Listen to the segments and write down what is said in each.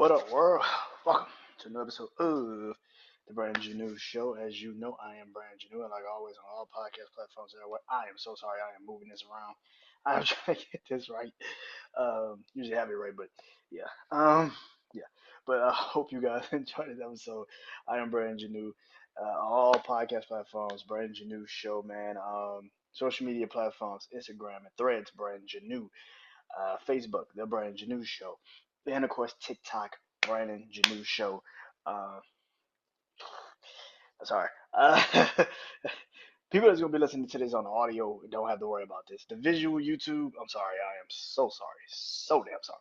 What up, world? Welcome to another episode of the BrandonJaneauShow. As you know, I am Brandon Janeau, and like always on all podcast platforms everywhere. I am so sorry I am moving this around. I'm trying to get this right. Usually have it right, but yeah. Yeah. But I hope you guys enjoyed this episode. I am Brandon Janeau. All podcast platforms, Brandon Janeau Show, man. Social media platforms, Instagram and Threads, Brandon Janeau. Facebook, The Brandon Janeau Show, and of course TikTok, Brandon Janeau Show. Uh, sorry. People that's gonna be listening to this on the audio don't have to worry about this. The visual YouTube, I'm sorry, I am so sorry, so damn sorry.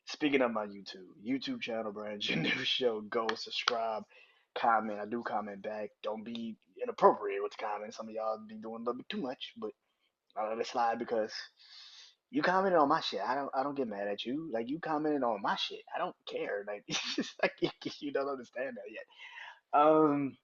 Speaking of my YouTube channel, Brandon Janeau Show, go subscribe, comment. I do comment back. Don't be inappropriate with the comments. Some of y'all be doing a little bit too much, but I let it slide because you commented on my shit. I don't get mad at you. Like you commented on my shit. I don't care. Like it's just like you don't understand that yet. Um,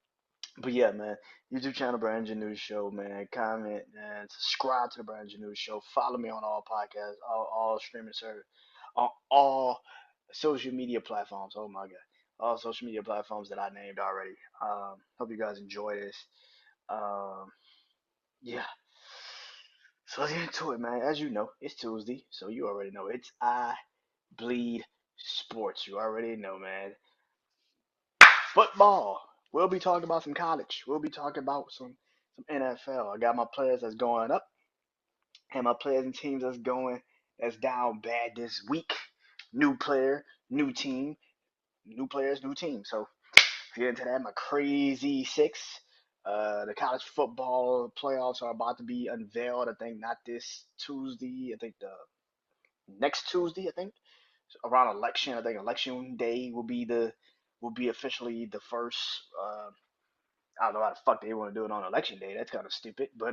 but yeah, man. YouTube channel Brandon Janeau Show, man. Comment and subscribe to the Brandon Janeau Show. Follow me on all podcasts, all streaming service, on all social media platforms. Oh my god, all social media platforms that I named already. Hope you guys enjoy this. Um, yeah. So let's get into it, man. As you know, it's Tuesday, so you already know it's I Bleed Sports. You already know, man. Football. We'll be talking about some college. We'll be talking about some NFL. I got my players that's going up and my players and teams that's down bad this week. New player, new team, new players, new team. So if you're into that, my crazy six. The college football playoffs are about to be unveiled. I think not this Tuesday. I think the next Tuesday. I think around election. I think election day will be officially the first. I don't know how the fuck they want to do it on election day. That's kind of stupid, but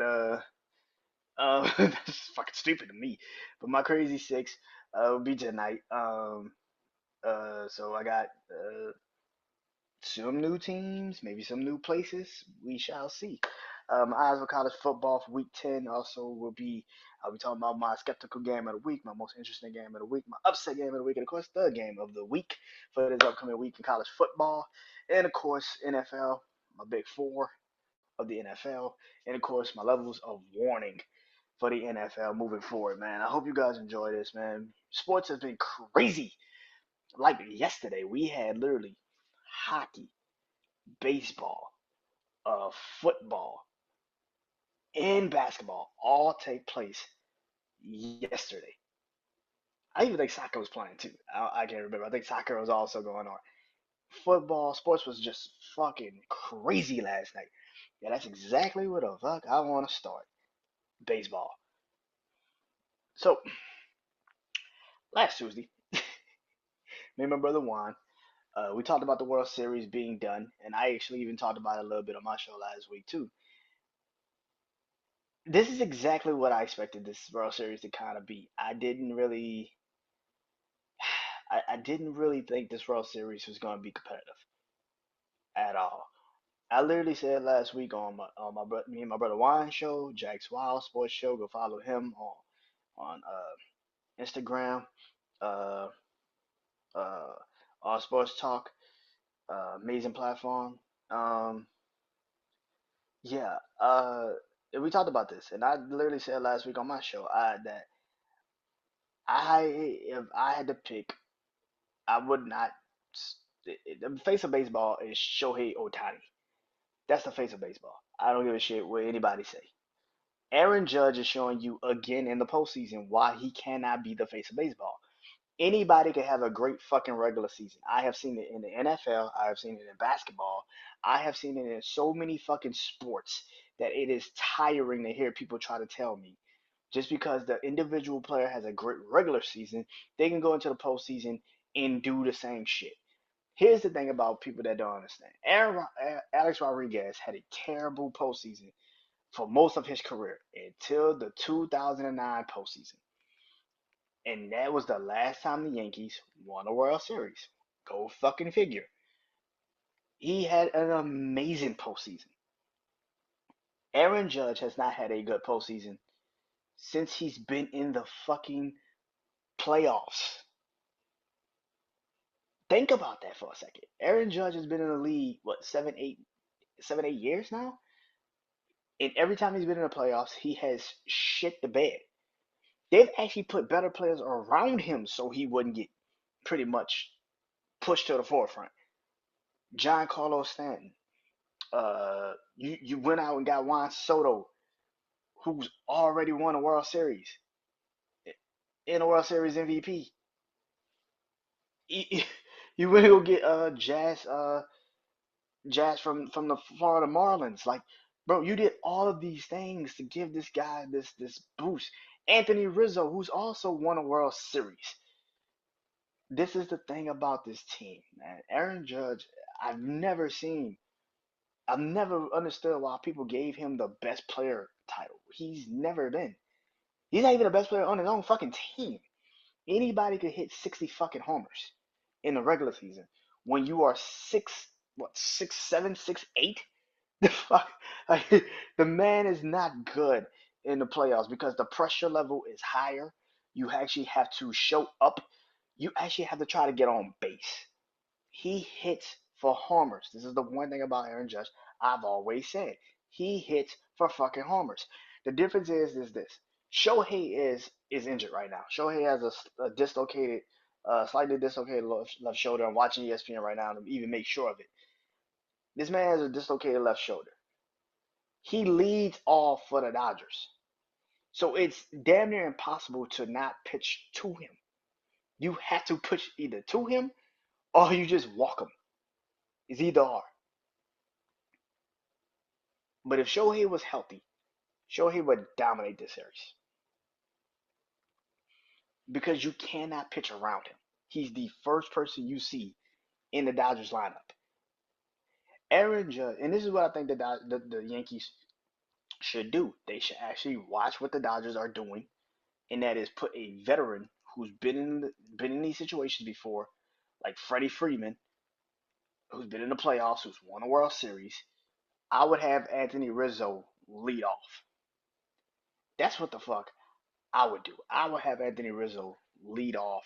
that's fucking stupid to me. But my crazy six will be tonight. So I got some new teams, maybe some new places. We shall see. Eyes for college football for week 10 also will be, I'll be talking about my skeptical game of the week, my most interesting game of the week, my upset game of the week, and of course, the game of the week for this upcoming week in college football. And of course, NFL, my big four of the NFL, and of course, my levels of warning for the NFL moving forward, man. I hope you guys enjoy this, man. Sports has been crazy. Like yesterday, we had literally hockey, baseball, football, and basketball all take place yesterday. I even think soccer was playing too. I can't remember. I think soccer was also going on. Football, sports was just fucking crazy last night. Yeah, that's exactly where the fuck I want to start. Baseball. So, last Tuesday, me and my brother Juan, we talked about the World Series being done, and I actually even talked about it a little bit on my show last week too. This is exactly what I expected this World Series to kind of be. I didn't really think this World Series was going to be competitive at all. I literally said last week on me and my brother Wine show, Jack's Wild Sports Show. Go follow him on Instagram, uh, uh, All Sports Talk, amazing platform. Um, yeah, we talked about this, and I literally said last week on my show that if I had to pick, I would not. The face of baseball is Shohei Ohtani. That's the face of baseball. I don't give a shit what anybody say. Aaron Judge is showing you again in the postseason why he cannot be the face of baseball. Anybody can have a great fucking regular season. I have seen it in the NFL. I have seen it in basketball. I have seen it in so many fucking sports that it is tiring to hear people try to tell me just because the individual player has a great regular season, they can go into the postseason and do the same shit. Here's the thing about people that don't understand. Alex Rodriguez had a terrible postseason for most of his career until the 2009 postseason. And that was the last time the Yankees won a World Series. Go fucking figure. He had an amazing postseason. Aaron Judge has not had a good postseason since he's been in the fucking playoffs. Think about that for a second. Aaron Judge has been in the league, what, 7, 8 years now? And every time he's been in the playoffs, he has shit the bed. They've actually put better players around him so he wouldn't get pretty much pushed to the forefront. John Carlos Stanton. You went out and got Juan Soto, who's already won a World Series, in a World Series MVP. You went to go get Jazz from the Florida Marlins. Like, bro, you did all of these things to give this guy this boost. Anthony Rizzo, who's also won a World Series. This is the thing about this team, man. Aaron Judge, I've never seen, I've never understood why people gave him the best player title. He's never been. He's not even the best player on his own fucking team. Anybody could hit 60 fucking homers in the regular season when you are 6'7", 6'8". The fuck, like, the man is not good in the playoffs because the pressure level is higher. You actually have to show up. You actually have to try to get on base. He hits for homers. This is the one thing about Aaron Judge I've always said. He hits for fucking homers. The difference is this. Shohei is injured right now. Shohei has a dislocated, slightly dislocated left shoulder. I'm watching ESPN right now to even make sure of it. This man has a dislocated left shoulder. He leads off for the Dodgers. So it's damn near impossible to not pitch to him. You have to pitch either to him or you just walk him. It's either or. But if Shohei was healthy, Shohei would dominate this series because you cannot pitch around him. He's the first person you see in the Dodgers lineup. Aaron Judge, and this is what I think the Yankees should do. They should actually watch what the Dodgers are doing, and that is put a veteran who's been in these situations before, like Freddie Freeman, who's been in the playoffs, who's won a World Series. I would have Anthony Rizzo lead off. That's what the fuck I would do. I would have Anthony Rizzo lead off,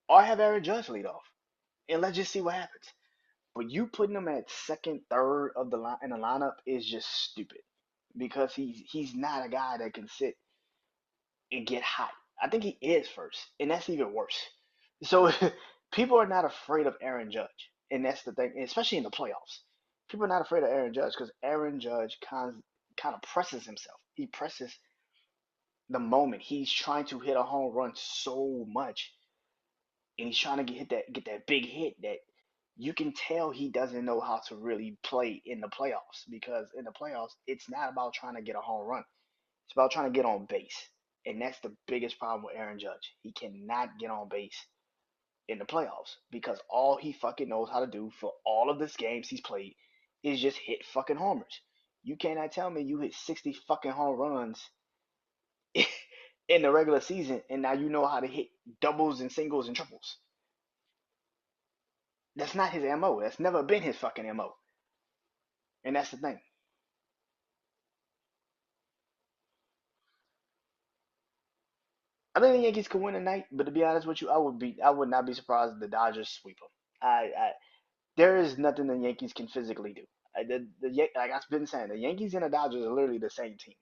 or have Aaron Judge lead off, and let's just see what happens. But you putting him at second, third of the line in the lineup is just stupid because he's not a guy that can sit and get hot. I think he is first, and that's even worse. So people are not afraid of Aaron Judge, and that's the thing, especially in the playoffs. People are not afraid of Aaron Judge because Aaron Judge kind of presses himself. He presses the moment. He's trying to hit a home run so much, and he's trying to get that big hit that you can tell he doesn't know how to really play in the playoffs because in the playoffs it's not about trying to get a home run. It's about trying to get on base. And that's the biggest problem with Aaron Judge. He cannot get on base in the playoffs because all he fucking knows how to do for all of these games he's played is just hit fucking homers. You cannot tell me you hit 60 fucking home runs in the regular season and now you know how to hit doubles and singles and triples. That's not his MO. That's never been his fucking MO. And that's the thing. I think the Yankees could win tonight, but to be honest with you, I would not be surprised if the Dodgers sweep them. There is nothing the Yankees can physically do. Like I've been saying, the Yankees and the Dodgers are literally the same team.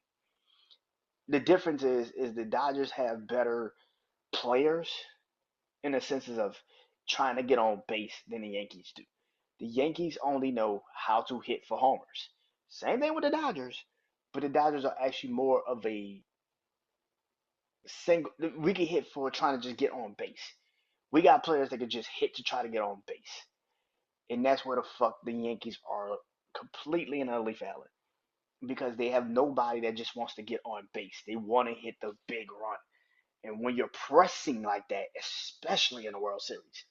The difference is the Dodgers have better players in the senses of trying to get on base than the Yankees do. The Yankees only know how to hit for homers. Same thing with the Dodgers, but the Dodgers are actually more of a single. We can hit for trying to just get on base. We got players that can just hit to try to get on base, and that's where the fuck the Yankees are completely and utterly failing because they have nobody that just wants to get on base. They want to hit the big run, and when you're pressing like that, especially in the World Series,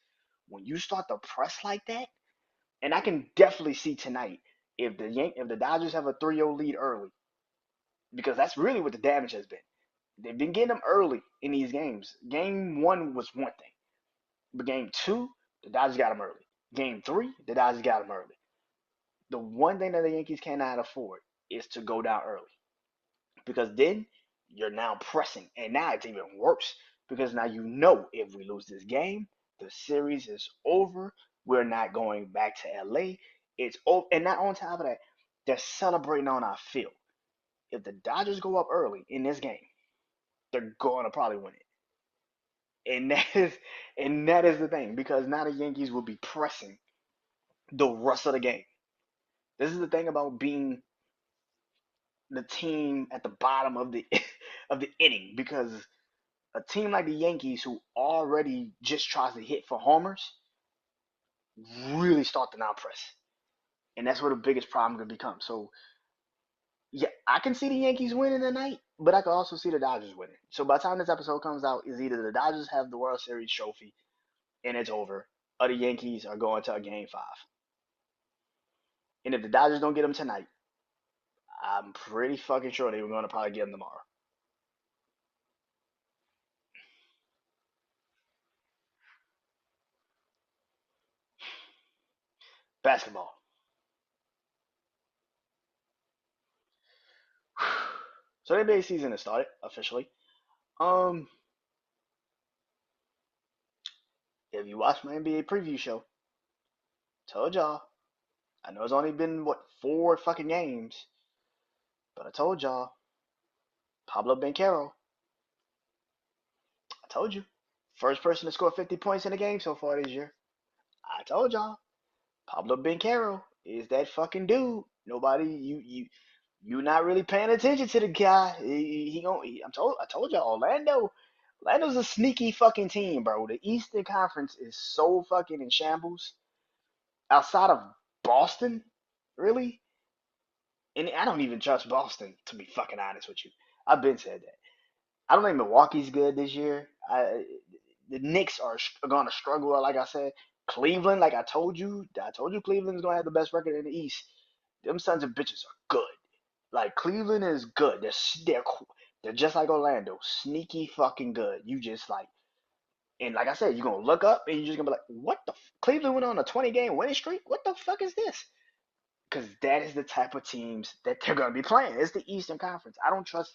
when you start to press like that, and I can definitely see tonight if the Dodgers have a 3-0 lead early, because that's really what the damage has been. They've been getting them early in these games. Game one was one thing, but game two, the Dodgers got them early. Game three, the Dodgers got them early. The one thing that the Yankees cannot afford is to go down early because then you're now pressing, and now it's even worse because now you know if we lose this game, The series is over. We're not going back to LA. It's over. And not on top of that, they're celebrating on our field. If the Dodgers go up early in this game, they're going to probably win it. And that is the thing because now the Yankees will be pressing the rest of the game. This is the thing about being the team at the bottom of the of the inning because a team like the Yankees who already just tries to hit for homers really start to now press. And that's where the biggest problem could become. So yeah, I can see the Yankees winning tonight, but I can also see the Dodgers winning. So by the time this episode comes out, is either the Dodgers have the World Series trophy and it's over, or the Yankees are going to a game 5. And if the Dodgers don't get them tonight, I'm pretty fucking sure they were going to probably get them tomorrow. Basketball. So the NBA season has started officially. Um, if you watched my NBA preview show, told y'all. I know it's only been what 4 fucking games, but I told y'all. Pablo Banchero. I told you. First person to score 50 points in a game so far this year. I told y'all. Pablo Banchero is that fucking dude. Nobody, you not really paying attention to the guy. He gon' I told y'all. Orlando's a sneaky fucking team, bro. The Eastern Conference is so fucking in shambles. Outside of Boston, really, and I don't even trust Boston to be fucking honest with you. I've been said that. I don't think Milwaukee's good this year. The Knicks are going to struggle. Like I said, Cleveland, like I told you Cleveland's going to have the best record in the East. Them sons of bitches are good. Like Cleveland is good. They're just like Orlando, sneaky fucking good. You just like, and like I said, you're gonna look up and you're just gonna be like, what the? Cleveland went on a 20-game winning streak. What the fuck is this? Because that is the type of teams that they're gonna be playing. It's the Eastern Conference. I don't trust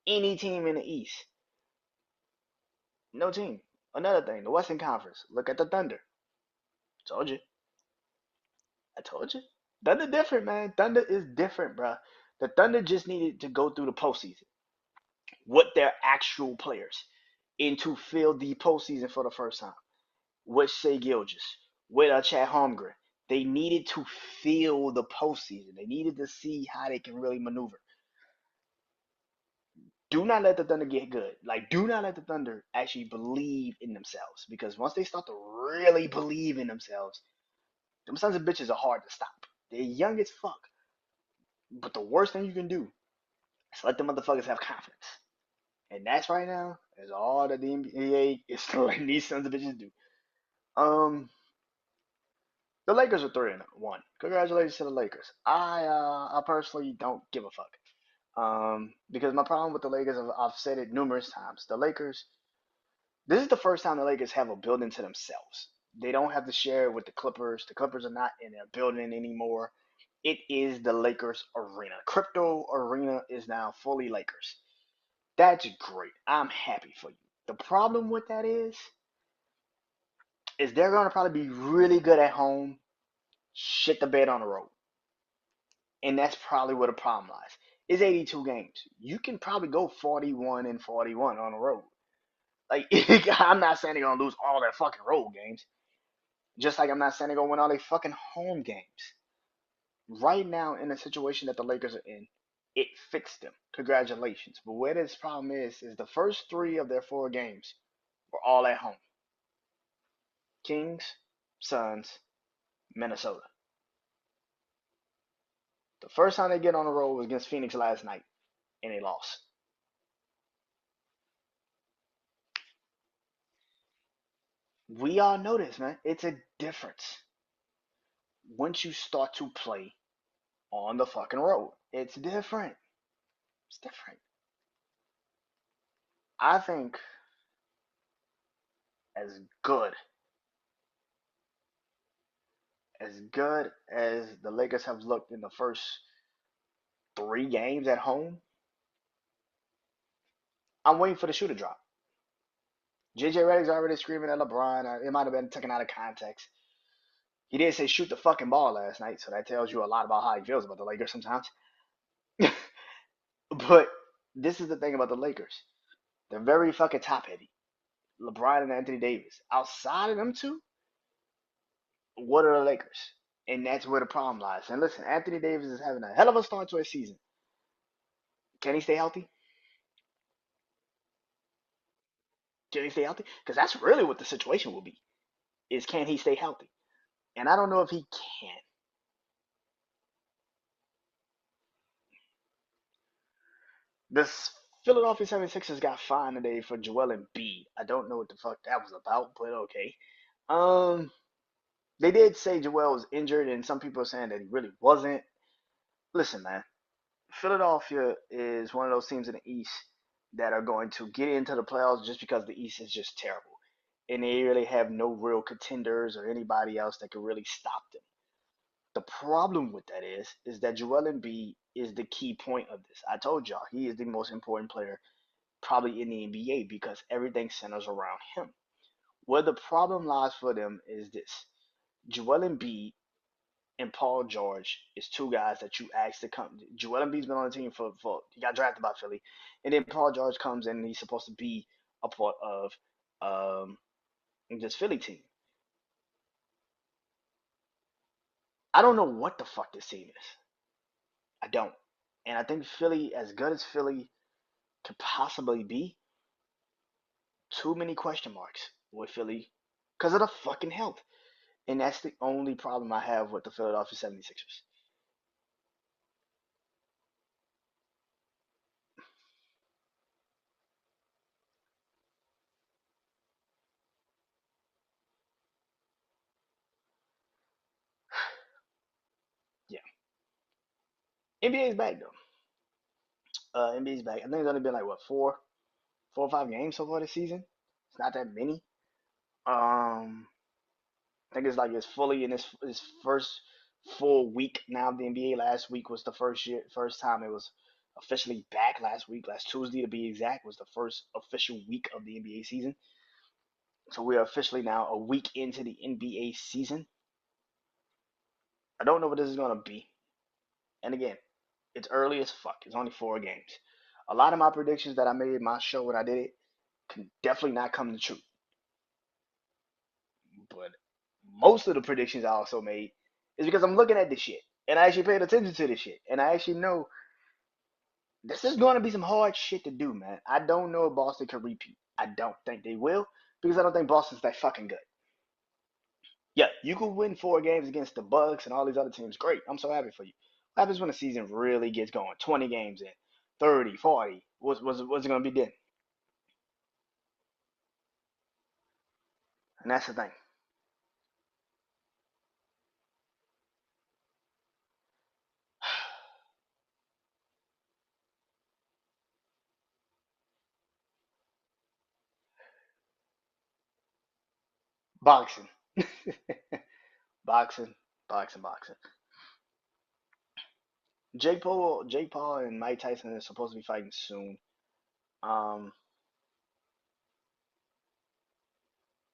any team in the East. No team. Another thing, the Western Conference. Look at the Thunder. Told you. I told you. Thunder different, man. Thunder is different, bro. The Thunder just needed to go through the postseason with their actual players and to fill the postseason for the first time with Shea Gilgis, with Chad Holmgren. They needed to feel the postseason. They needed to see how they can really maneuver. Do not let the Thunder get good. Like, do not let the Thunder actually believe in themselves because once they start to really believe in themselves, them sons of bitches are hard to stop. They're young as fuck. But the worst thing you can do is let them motherfuckers have confidence. And that's right now is all that the NBA is letting these sons of bitches do. Um, the Lakers are 3-1. Congratulations to the Lakers. I personally don't give a fuck. Because my problem with the Lakers, I've said it numerous times. The Lakers, this is the first time the Lakers have a building to themselves. They don't have to share it with the Clippers. The Clippers are not in their building anymore. It is the Lakers arena. Crypto Arena is now fully Lakers. That's great. I'm happy for you. The problem with that is they're gonna probably be really good at home, shit the bed on the road, and that's probably where the problem lies. It's 82 games. You can probably go 41-41 on the road. Like I'm not saying they're gonna lose all their fucking road games, just like I'm not saying they're gonna win all their fucking home games. Right now, in the situation that the Lakers are in, it fits them. Congratulations. But where this problem is the first 3 of their 4 games were all at home. Kings, Suns, Minnesota. The first time they get on the road was against Phoenix last night, and they lost. We all know this, man. It's a difference once you start to play on the fucking road. It's different. It's different. I think as good as the Lakers have looked in the first 3 games at home, I'm waiting for the shoe to drop. JJ Redick's already screaming at LeBron. It might have been taken out of context. He did say shoot the fucking ball last night, so that tells you a lot about how he feels about the Lakers sometimes. But this is the thing about the Lakers. They're very fucking top heavy. LeBron and Anthony Davis. Outside of them two, what are the Lakers? And that's where the problem lies. And listen, Anthony Davis is having a hell of a start to his season. Can he stay healthy? Can he stay healthy? Because that's really what the situation will be. Is can he stay healthy? And I don't know if he can. This Philadelphia 76ers got fined today for Joel Embiid. I don't know what the fuck that was about, but okay. Um, they did say Joel was injured, and some people are saying that he really wasn't. Listen, man, Philadelphia is one of those teams in the East that are going to get into the playoffs just because the East is just terrible, and they really have no real contenders or anybody else that can really stop them. The problem with that is that Joel Embiid is the key point of this. I told y'all he is the most important player probably in the NBA because everything centers around him. Where the problem lies for them is this: Joel Embiid and Paul George is two guys that you ask to come. Joel Embiid's been on the team for he got drafted by Philly, and then Paul George comes in and he's supposed to be a part of um, this Philly team. I don't know what the fuck this team is. I don't, and I think Philly, as good as Philly could possibly be, too many question marks with Philly because of the fucking health. And that's the only problem I have with the Philadelphia 76ers. Yeah. NBA is back though. NBA is back. I think it's only been like what, 4 or 5 games so far this season. It's not that many. I think it's like it's fully in its first full week now of the NBA. Last week was the first time it was officially back. Last week, last Tuesday to be exact, was the first official week of the NBA season. So we are officially now a week into the NBA season. I don't know what this is gonna be. And again, it's early as fuck. It's only 4 games. A lot of my predictions that I made in my show when I did it can definitely not come to truth. But most of the predictions I also made is because I'm looking at this shit and I actually paid attention to this shit and I actually know this is going to be some hard shit to do, man. I don't know if Boston can repeat. I don't think they will because I don't think Boston's that fucking good. Yeah, you could win 4 games against the Bucks and all these other teams. Great. I'm so happy for you. What happens when the season really gets going? 20 games in, 30, 40. What's it going to be then? And that's the thing. Boxing. Boxing, boxing. Jake Paul and Mike Tyson are supposed to be fighting soon. Um,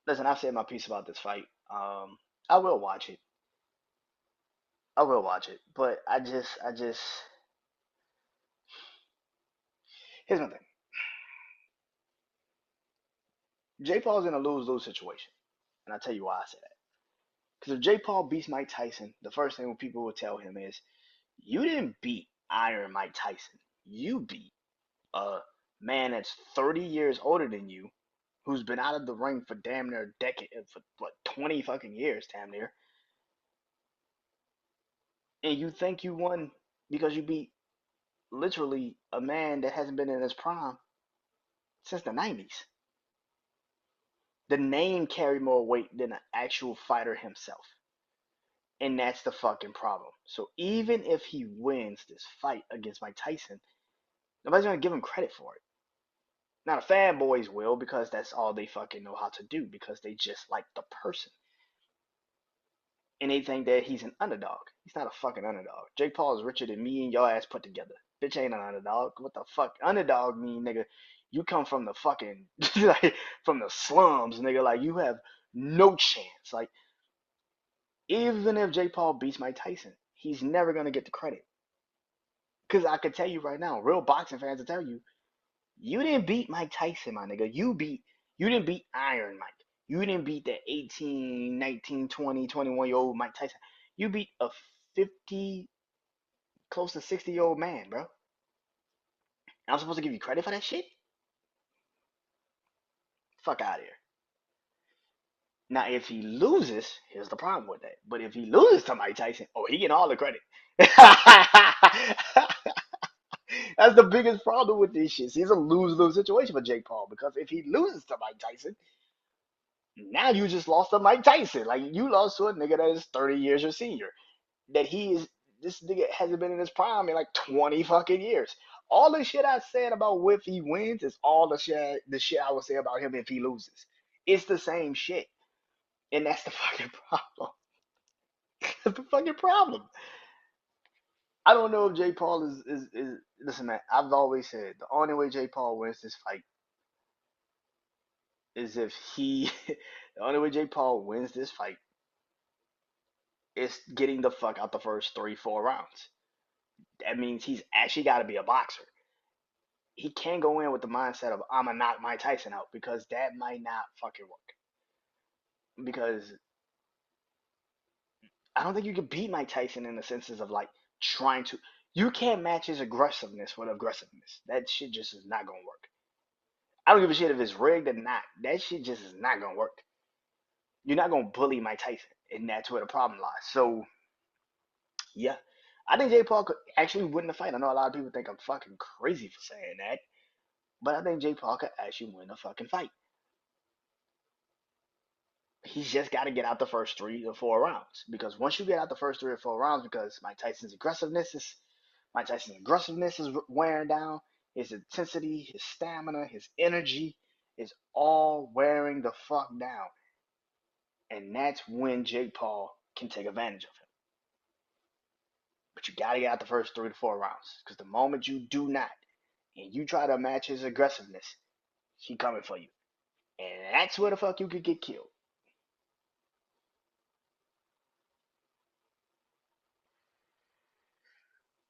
Listen, I've said my piece about this fight. I will watch it. I will watch it, but I just here's my thing. Jake Paul's in a lose-lose situation, and I'll tell you why I say that. Because if Jake Paul beats Mike Tyson, the first thing people will tell him is, "You didn't beat Iron Mike Tyson. You beat a man that's 30 years older than you, who's been out of the ring for damn near a decade, for what, 20 fucking years, damn near, and you think you won because you beat literally a man that hasn't been in his prime since the 90s. The name carried more weight than the actual fighter himself. And that's the fucking problem. So even if he wins this fight against Mike Tyson, nobody's gonna give him credit for it. Now the fanboys will because that's all they fucking know how to do because they just like the person. And they think that he's an underdog. He's not a fucking underdog. Jake Paul is richer than me and your ass put together. Bitch ain't an underdog. What the fuck? Underdog mean, nigga, You come from the fucking like from the slums, nigga. Like you have no chance. Like even if Jake Paul beats Mike Tyson, he's never gonna get the credit. Cause I can tell you right now, real boxing fans will tell you, you didn't beat Mike Tyson, my nigga. You didn't beat Iron Mike. You didn't beat the 18, 19, 20, 21 year old Mike Tyson. You beat a 50, close to 60-year old man, bro. I'm supposed to give you credit for that shit? Fuck out of here. Now, if he loses, here's the problem with that. But if he loses to Mike Tyson, oh, he get all the credit. That's the biggest problem with this shit. See, it's a lose-lose situation for Jake Paul because if he loses to Mike Tyson, now you just lost to Mike Tyson. Like you lost to a nigga that is 30 years your senior. That he is this nigga hasn't been in his prime in like 20 fucking years. All the shit I said about if he wins is all the shit I would say about him if he loses. It's the same shit. And that's the fucking problem. That's the fucking problem. I don't know if Jake Paul is listen man, I've always said the only way Jake Paul wins this fight is if he the only way Jake Paul wins this fight is getting the fuck out the first 3, 4 rounds. That means he's actually got to be a boxer. He can't go in with the mindset of I'm gonna knock Mike Tyson out because that might not fucking work. Because I don't think you can beat Mike Tyson in the senses of like trying to. You can't match his aggressiveness with aggressiveness. That shit just is not gonna work. I don't give a shit if it's rigged or not. That shit just is not gonna work. You're not gonna bully Mike Tyson, and that's where the problem lies. So yeah, I think Jake Paul could actually win the fight. I know a lot of people think I'm fucking crazy for saying that, but I think Jake Paul could actually win the fucking fight. He's just got to get out the first 3 or 4 rounds because once you get out the first 3 or 4 rounds, because Mike Tyson's aggressiveness is wearing down. His intensity, his stamina, his energy is all wearing the fuck down, and that's when Jake Paul can take advantage of him. But you got to get out the first 3 to 4 rounds because the moment you do not, and you try to match his aggressiveness, he coming for you, and that's where the fuck you could get killed.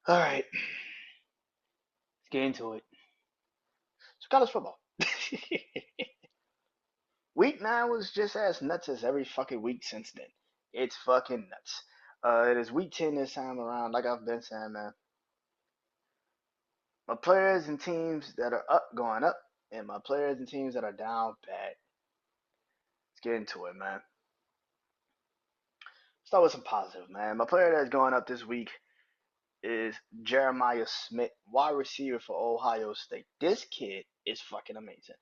All right, let's get into it. It's college football. Week 9 was just as nuts as every fucking week since then. It's fucking nuts. It is week 10 this time around. Like I've been saying, man. My players and teams that are up going up, and my players and teams that are down bad. Let's get into it, man. Start with some positive, man. My player that's going up this week is Jeremiah Smith, wide receiver for Ohio State. This kid is fucking amazing.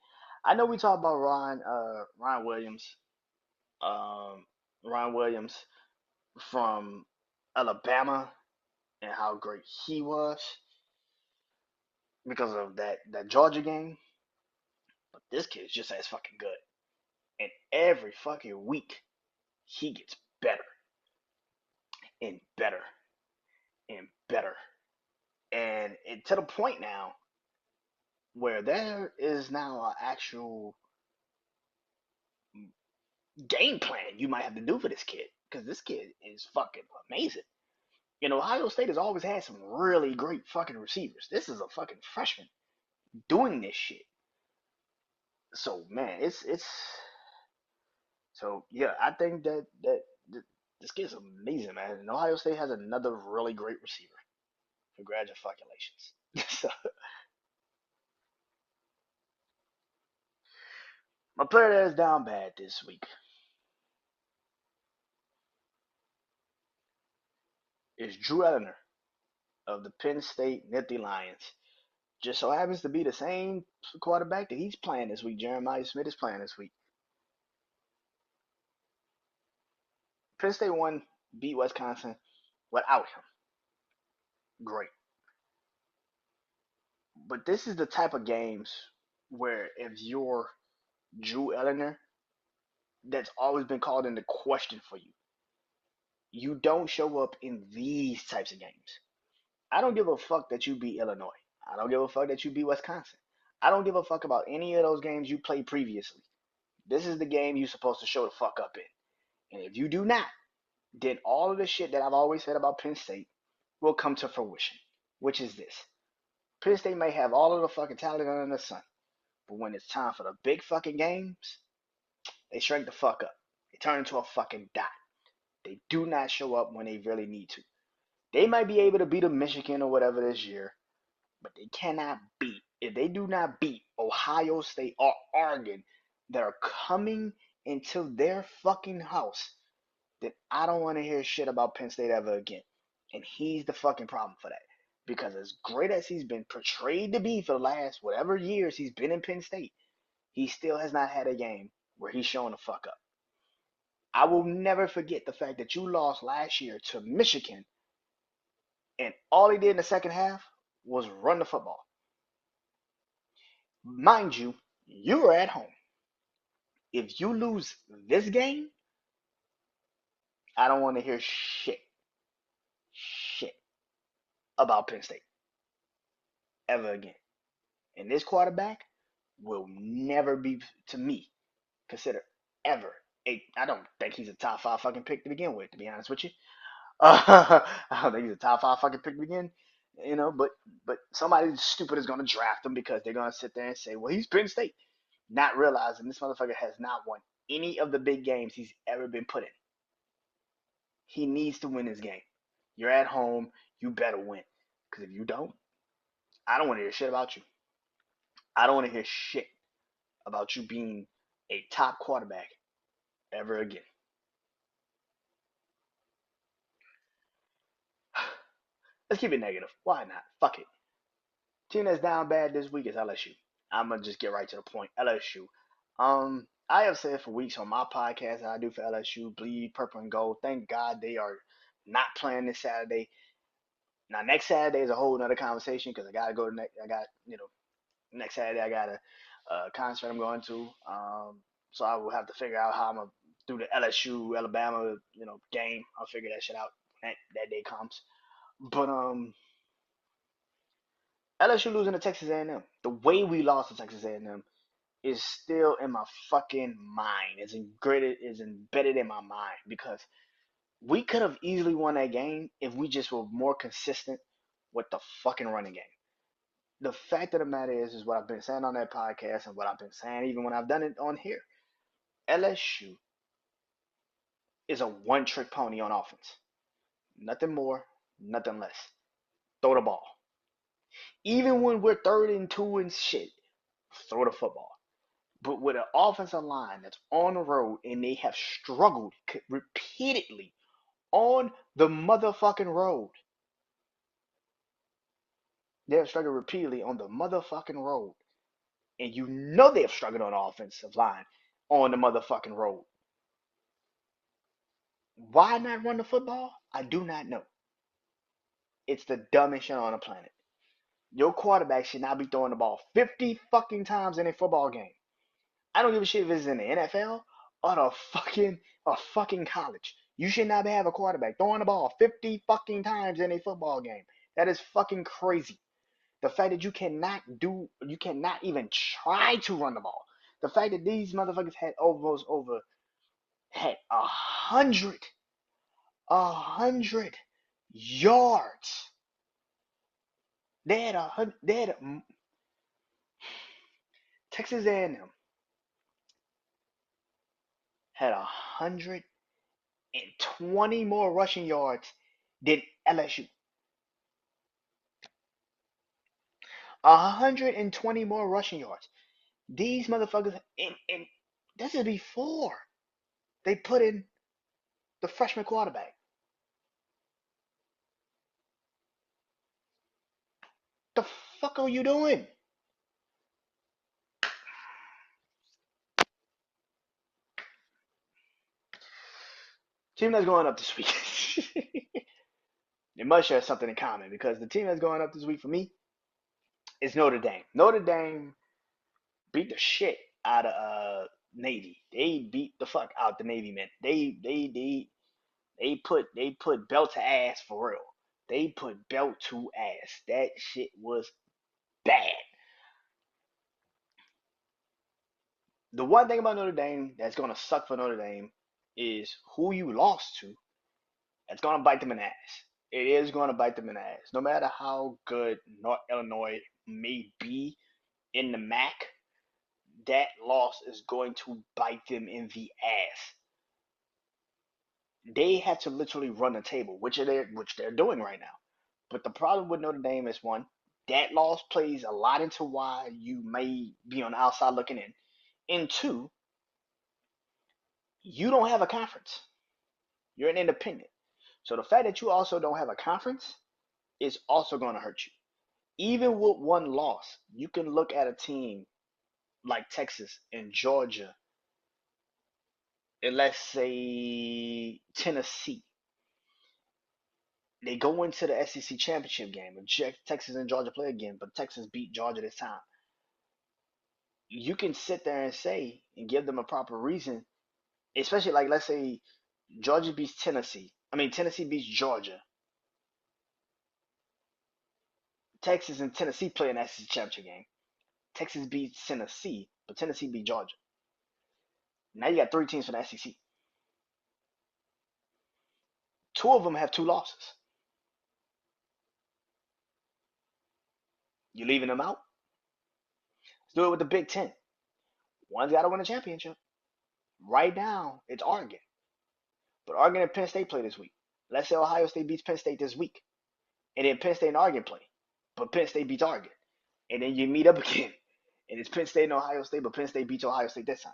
I know we talk about Ryan Williams, um, Ryan Williams from Alabama and how great he was because of that Georgia game. But this kid is just as fucking good. And every fucking week he gets better and better and better. And to the point now where there is now an actual game plan you might have to do for this kid. Because this kid is fucking amazing. You know, Ohio State has always had some really great fucking receivers. This is a fucking freshman doing this shit. So man, it's so yeah. I think that this kid's amazing, man. And Ohio State has another really great receiver. Congratulations. So, my player that is down bad this week is Drew Ellinger of the Penn State Nittany Lions. Just so happens to be the same quarterback that he's playing this week. Jeremiah Smith is playing this week. Penn State won, beat Wisconsin without him. Great. But this is the type of games where if you're Drew Ellinger, that's always been called into question for you. You don't show up in these types of games. I don't give a fuck that you beat Illinois. I don't give a fuck that you beat Wisconsin. I don't give a fuck about any of those games you played previously. This is the game you're supposed to show the fuck up in. And if you do not, then all of the shit that I've always said about Penn State will come to fruition, which is this. Penn State may have all of the fucking talent under the sun, but when it's time for the big fucking games, they shrink the fuck up. They turn into a fucking dot. They do not show up when they really need to. They might be able to beat a Michigan or whatever this year, but they cannot beat. If they do not beat Ohio State or Oregon that are coming into their fucking house, then I don't want to hear shit about Penn State ever again. And he's the fucking problem for that. Because as great as he's been portrayed to be for the last whatever years he's been in Penn State, he still has not had a game where he's shown the fuck up. I will never forget the fact that you lost last year to Michigan, and all he did in the second half was run the football. Mind you, you were at home. If you lose this game, I don't want to hear shit about Penn State ever again. And this quarterback will never be, to me, considered ever. I don't think he's a top 5 fucking pick to begin with, to be honest with you. I don't think he's a top 5 fucking pick to begin. But somebody stupid is gonna draft him because they're gonna sit there and say, well, he's Penn State. Not realizing this motherfucker has not won any of the big games he's ever been put in. He needs to win this game. You're at home, you better win. Because if you don't, I don't want to hear shit about you. I don't want to hear shit about you being a top quarterback ever again. Let's keep it negative. Why not? Fuck it. Team that's down bad this week is LSU. I'm gonna just get right to the point. LSU. I have said for weeks on my podcast that I do for LSU, bleed purple and gold. Thank God they are not playing this Saturday. Now next Saturday is a whole nother conversation because I gotta go to next Saturday I got a concert I'm going to. So I will have to figure out how I'm gonna do the LSU Alabama game. I'll figure that shit out when that day comes. But LSU losing to Texas A&M. The way we lost to Texas A&M is still in my fucking mind. Is embedded in my mind because we could have easily won that game if we just were more consistent with the fucking running game. The fact of the matter is what I've been saying on that podcast and what I've been saying even when I've done it on here. LSU is a one-trick pony on offense. Nothing more, nothing less. Throw the ball. Even when we're 3rd and 2 and shit, throw the football. But with an offensive line that's on the road and they have struggled repeatedly on the motherfucking road. They have struggled repeatedly on the motherfucking road. And you know they have struggled on the offensive line on the motherfucking road. Why not run the football? I do not know. It's the dumbest shit on the planet. Your quarterback should not be throwing the ball 50 fucking times in a football game. I don't give a shit if it's in the NFL or fucking college. You should not have a quarterback throwing the ball 50 fucking times in a football game. That is fucking crazy. The fact that you cannot even try to run the ball. The fact that these motherfuckers had had 100 yards. Texas A&M had 120 more rushing yards than LSU. 120 more rushing yards. These motherfuckers, and this is before they put in the freshman quarterback. The fuck are you doing? Team that's going up this week. They must share something in common because the team that's going up this week for me is Notre Dame. Notre Dame beat the shit out of Navy. They beat the fuck out the Navy, man. They put belt to ass for real. They put belt to ass. That shit was bad. The one thing about Notre Dame that's gonna suck for Notre Dame is who you lost to. It's gonna bite them in the ass. It is gonna bite them in the ass. No matter how good North Illinois may be in the MAC, that loss is going to bite them in the ass. They have to literally run the table, which they're doing right now. But the problem with Notre Dame is one, that loss plays a lot into why you may be on the outside looking in. And two, you don't have a conference. You're an independent. So the fact that you also don't have a conference is also going to hurt you. Even with one loss, you can look at a team like Texas and Georgia, and let's say Tennessee. They go into the SEC championship game, and Texas and Georgia play again, but Texas beat Georgia this time. You can sit there and say and give them a proper reason, especially like let's say Georgia beats Tennessee. I mean Tennessee beats Georgia. Texas and Tennessee play an SEC championship game. Texas beats Tennessee, but Tennessee beat Georgia. Now you got three teams from the SEC. Two of them have two losses. You leaving them out? Let's do it with the Big Ten. One's got to win a championship. Right now, it's Oregon. But Oregon and Penn State play this week. Let's say Ohio State beats Penn State this week. And then Penn State and Oregon play. But Penn State beats Oregon. And then you meet up again. And it's Penn State and Ohio State, but Penn State beats Ohio State this time.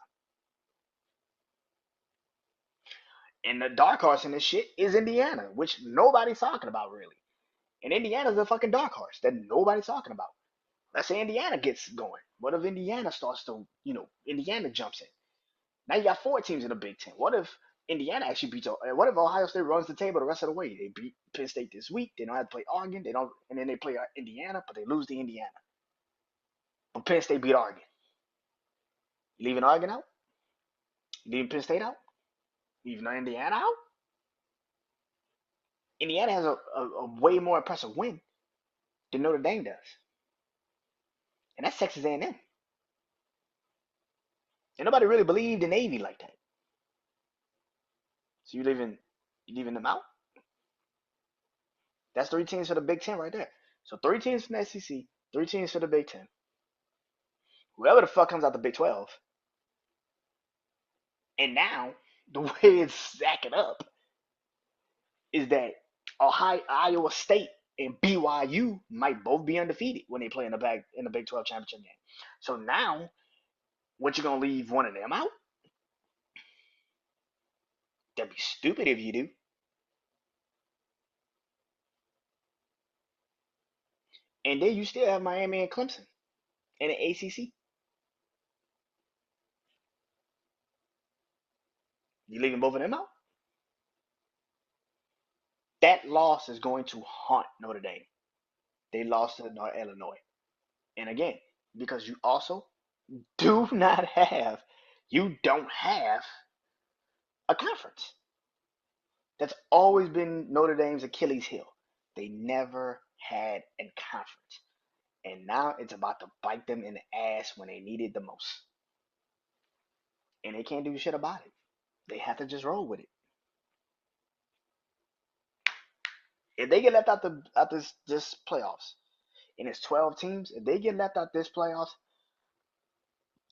And the dark horse in this shit is Indiana, which nobody's talking about really. And Indiana's a fucking dark horse that nobody's talking about. Let's say Indiana gets going. What if Indiana starts to, Indiana jumps in? Now you got four teams in the Big Ten. What if Indiana actually beats? What if Ohio State runs the table the rest of the way? They beat Penn State this week. They don't have to play Oregon. They don't, and then they play Indiana, but they lose to Indiana. But Penn State beat Oregon. You leaving Oregon out? You leaving Penn State out? You leaving Indiana out? Indiana has a way more impressive win than Notre Dame does, and that's Texas A&M. And nobody really believed in Navy like that. So you leaving them out? That's three teams for the Big Ten right there. So three teams from the SEC, three teams for the Big Ten. Whoever the fuck comes out the Big 12. And now, the way it's stacking up is that Iowa State and BYU might both be undefeated when they play in the Big 12 championship game. So now, what you gonna leave one of them out? That'd be stupid if you do. And then you still have Miami and Clemson in the ACC. You leaving both of them out? That loss is going to haunt Notre Dame. They lost to North Illinois. And again, because you also you don't have a conference. That's always been Notre Dame's Achilles heel. They never had a conference. And now it's about to bite them in the ass when they need it the most. And they can't do shit about it. They have to just roll with it. If they get left out this playoffs, and it's 12 teams, if they get left out this playoffs,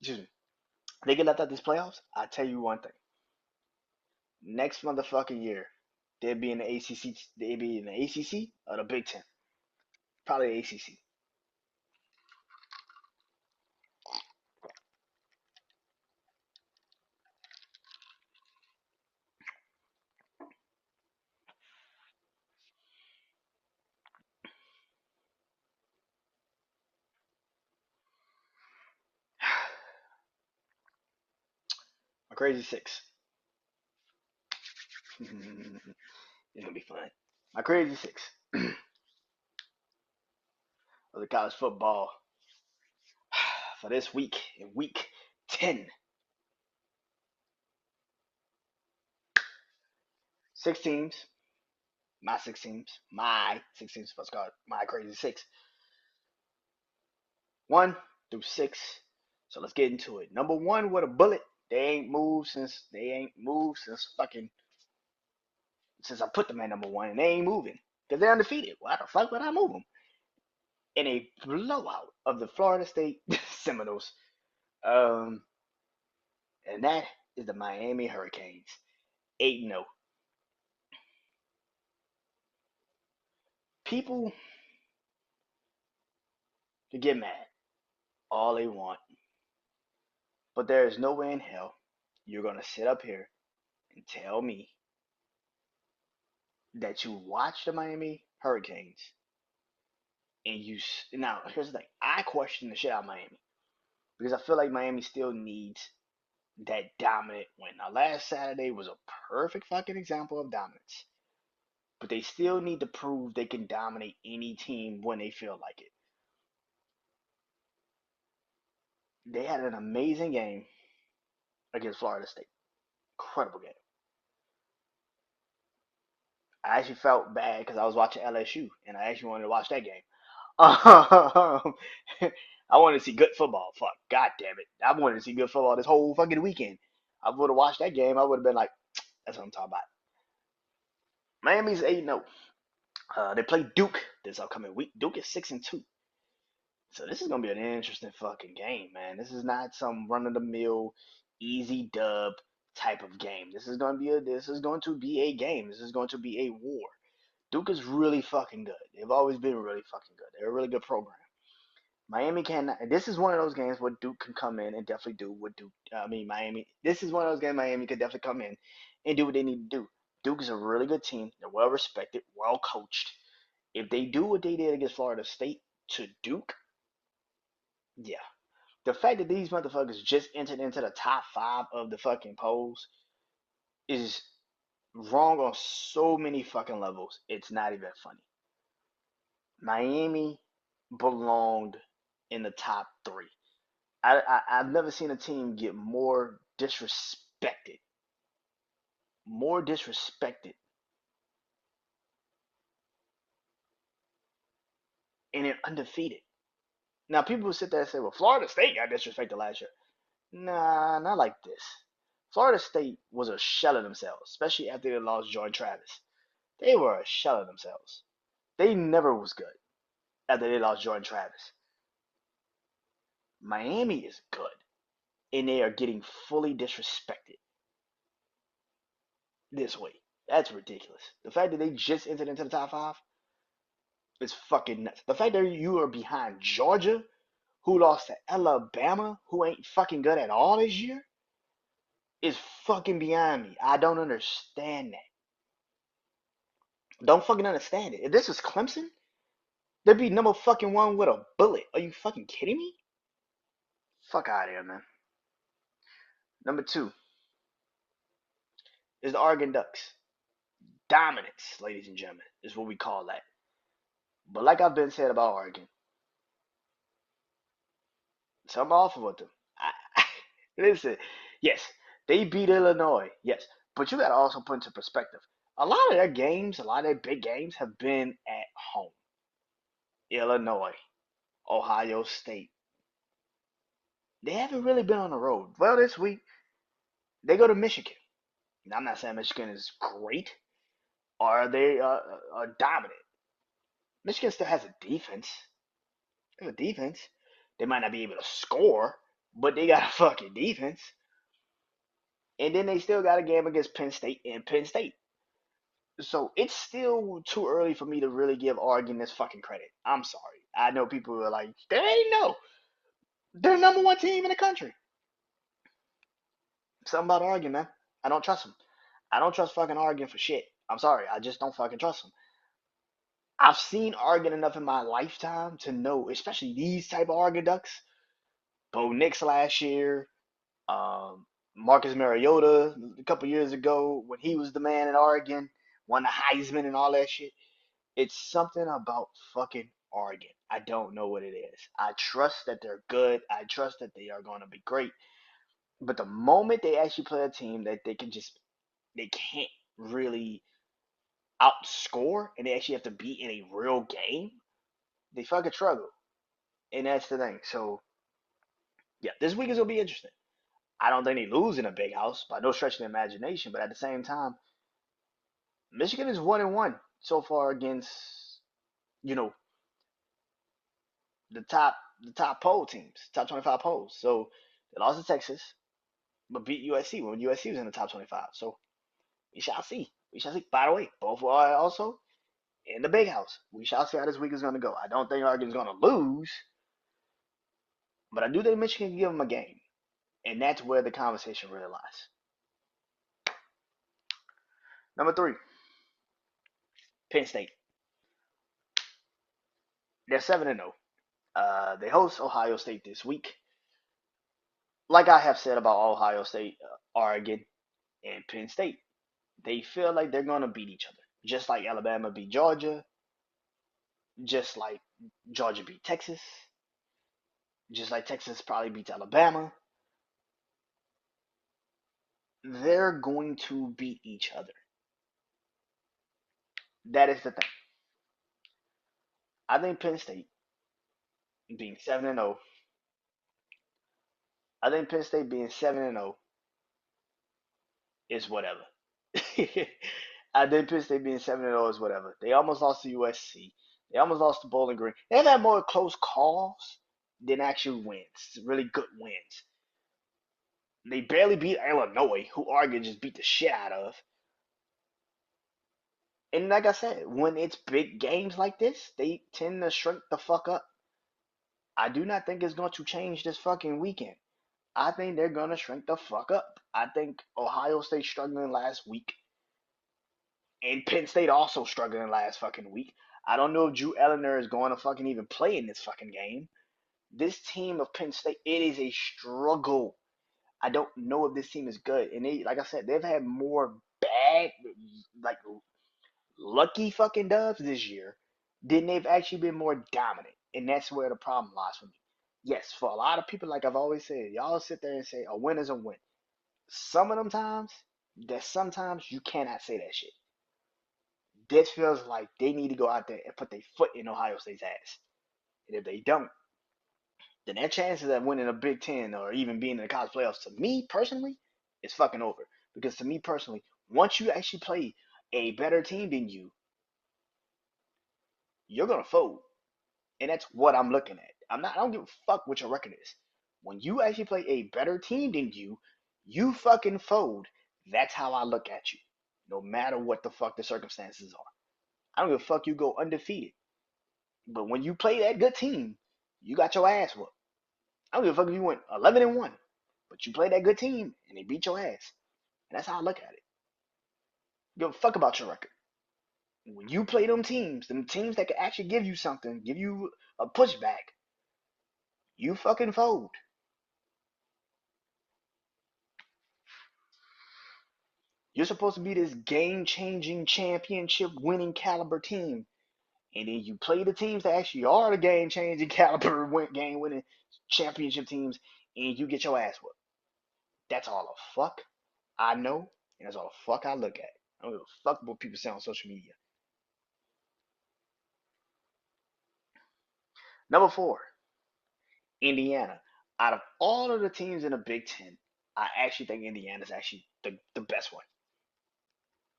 excuse me, if they get left out this playoffs, I tell you one thing. Next motherfucking year, they'll be in the ACC. They'll be in the ACC or the Big Ten. Probably the ACC. My crazy six. It's gonna be fun. My crazy six of the college football for this week in week 10. 6 teams. My 6 teams. Let's call it my crazy six. 1 through 6. So let's get into it. Number one with a bullet. They ain't moved since fucking since I put them at number one, and they ain't moving because they're undefeated. Why the fuck would I move them? In a blowout of the Florida State Seminoles, um, and that is the Miami Hurricanes. 8-0. People can get mad all they want, but there is no way in hell you're gonna sit up here and tell me that you watch the Miami Hurricanes and now here's the thing. I question the shit out of Miami because I feel like Miami still needs that dominant win. Now last Saturday was a perfect fucking example of dominance, but they still need to prove they can dominate any team when they feel like it. They had an amazing game against Florida State. Incredible game. I actually felt bad because I was watching LSU and I actually wanted to watch that game. I wanted to see good football. Fuck, god damn it. I wanted to see good football this whole fucking weekend. I would have watched that game. I would have been like, that's what I'm talking about. Miami's 8-0. They play Duke this upcoming week. Duke is 6-2. So this is gonna be an interesting fucking game, man. This is not some run of the mill, easy dub type of game. This is going to be a game. This is going to be a war. Duke is really fucking good. They've always been really fucking good. They're a really good program. Miami can. This is one of those games where Duke can come in and definitely do what Duke. I mean Miami. This is one of those games Miami could definitely come in and do what they need to do. Duke is a really good team. They're well respected, well coached. If they do what they did against Florida State to Duke, yeah. The fact that these motherfuckers just entered into the top five of the fucking polls is wrong on so many fucking levels. It's not even funny. Miami belonged in the top three. I've never seen a team get more disrespected, and they're undefeated. Now people will sit there and say, "Well, Florida State got disrespected last year." Nah, not like this. Florida State was a shell of themselves, especially after they lost Jordan Travis. They were a shell of themselves. They never was good after they lost Jordan Travis. Miami is good, and they are getting fully disrespected this way. That's ridiculous. The fact that they just entered into the top five is fucking nuts. The fact that you are behind Georgia, who lost to Alabama, who ain't fucking good at all this year, is fucking beyond me. I don't understand that. Don't fucking understand it. If this was Clemson, they'd be number fucking one with a bullet. Are you fucking kidding me? Fuck out of here, man. Number two is the Oregon Ducks. Dominance, ladies and gentlemen, is what we call that. But like I've been said about Oregon, something awful with them. Listen, yes, they beat Illinois, yes, but you got to also put into perspective. A lot of their games, a lot of their big games, have been at home. Illinois, Ohio State. They haven't really been on the road. Well, this week they go to Michigan. Now, I'm not saying Michigan is great or they are dominant. Michigan still has a defense. They have a defense. They might not be able to score, but they got a fucking defense. And then they still got a game against Penn State and Penn State. So it's still too early for me to really give Oregon this fucking credit. I'm sorry. I know people are like, they ain't know. They're number one team in the country. Something about Oregon, man. I don't trust them. I don't trust fucking Oregon for shit. I'm sorry. I just don't fucking trust them. I've seen Oregon enough in my lifetime to know, especially these type of Oregon Ducks. Bo Nix last year, um, Marcus Mariota a couple years ago when he was the man in Oregon, won the Heisman and all that shit. It's something about fucking Oregon. I don't know what it is. I trust that they're good. I trust that they are going to be great. But the moment they actually play a team that they can't really outscore and they actually have to be in a real game, they fucking struggle. And that's the thing. So Yeah, this week is gonna be interesting. I don't think they lose in a big house by no stretch of the imagination, but at the same time, Michigan is 1-1 so far against you know the top poll teams, top 25 polls. So they lost to Texas, but beat USC when USC was in the top 25. So we shall see. We shall see. By the way, both are also in the big house. We shall see how this week is going to go. I don't think Oregon's going to lose, but I do think Michigan can give them a game, and that's where the conversation really lies. Number 3, Penn State. They're 7-0. They host Ohio State this week. Like I have said about Ohio State, Oregon, and Penn State, they feel like they're going to beat each other. Just like Alabama beat Georgia, just like Georgia beat Texas, just like Texas probably beats Alabama. They're going to beat each other. That is the thing. I think Penn State being 7-0, I think Penn State being 7-0 is whatever. I think Penn State being 7-0 is whatever. They almost lost to USC. They almost lost to Bowling Green. They've had more close calls than actual wins, really good wins. They barely beat Illinois, who Oregon just beat the shit out of. And like I said, when it's big games like this, they tend to shrink the fuck up. I do not think it's going to change this fucking weekend. I think they're going to shrink the fuck up. I think Ohio State struggling last week, and Penn State also struggling last fucking week. I don't know if Drew Eleanor is going to fucking even play in this fucking game. This team of Penn State, it is a struggle. I don't know if this team is good. And they, like I said, they've had more bad, like lucky fucking dubs this year than they've actually been more dominant. And that's where the problem lies for me. Yes, for a lot of people, like I've always said, y'all sit there and say a win is a win. Some of them times, that sometimes you cannot say that shit. This feels like they need to go out there and put their foot in Ohio State's ass. And if they don't, then their chances of winning a Big Ten or even being in the college playoffs, to me personally, is fucking over. Because to me personally, once you actually play a better team than you, you're gonna fold. And that's what I'm looking at. I don't give a fuck what your record is. When you actually play a better team than you fucking fold. That's how I look at you. No matter what the fuck the circumstances are. I don't give a fuck you go undefeated. But when you play that good team, you got your ass whooped. I don't give a fuck if you went 11-1. But you play that good team and they beat your ass. And that's how I look at it. Give a fuck about your record. When you play them teams that can actually give you something, give you a pushback, you fucking fold. You're supposed to be this game changing, championship winning caliber team. And then you play the teams that actually are the game changing caliber game winning championship teams and you get your ass whooped. That's all the fuck I know, and that's all the fuck I look at. I don't give a fuck what people say on social media. Number 4, Indiana. Out of all of the teams in the Big Ten, I actually think Indiana's actually the best one.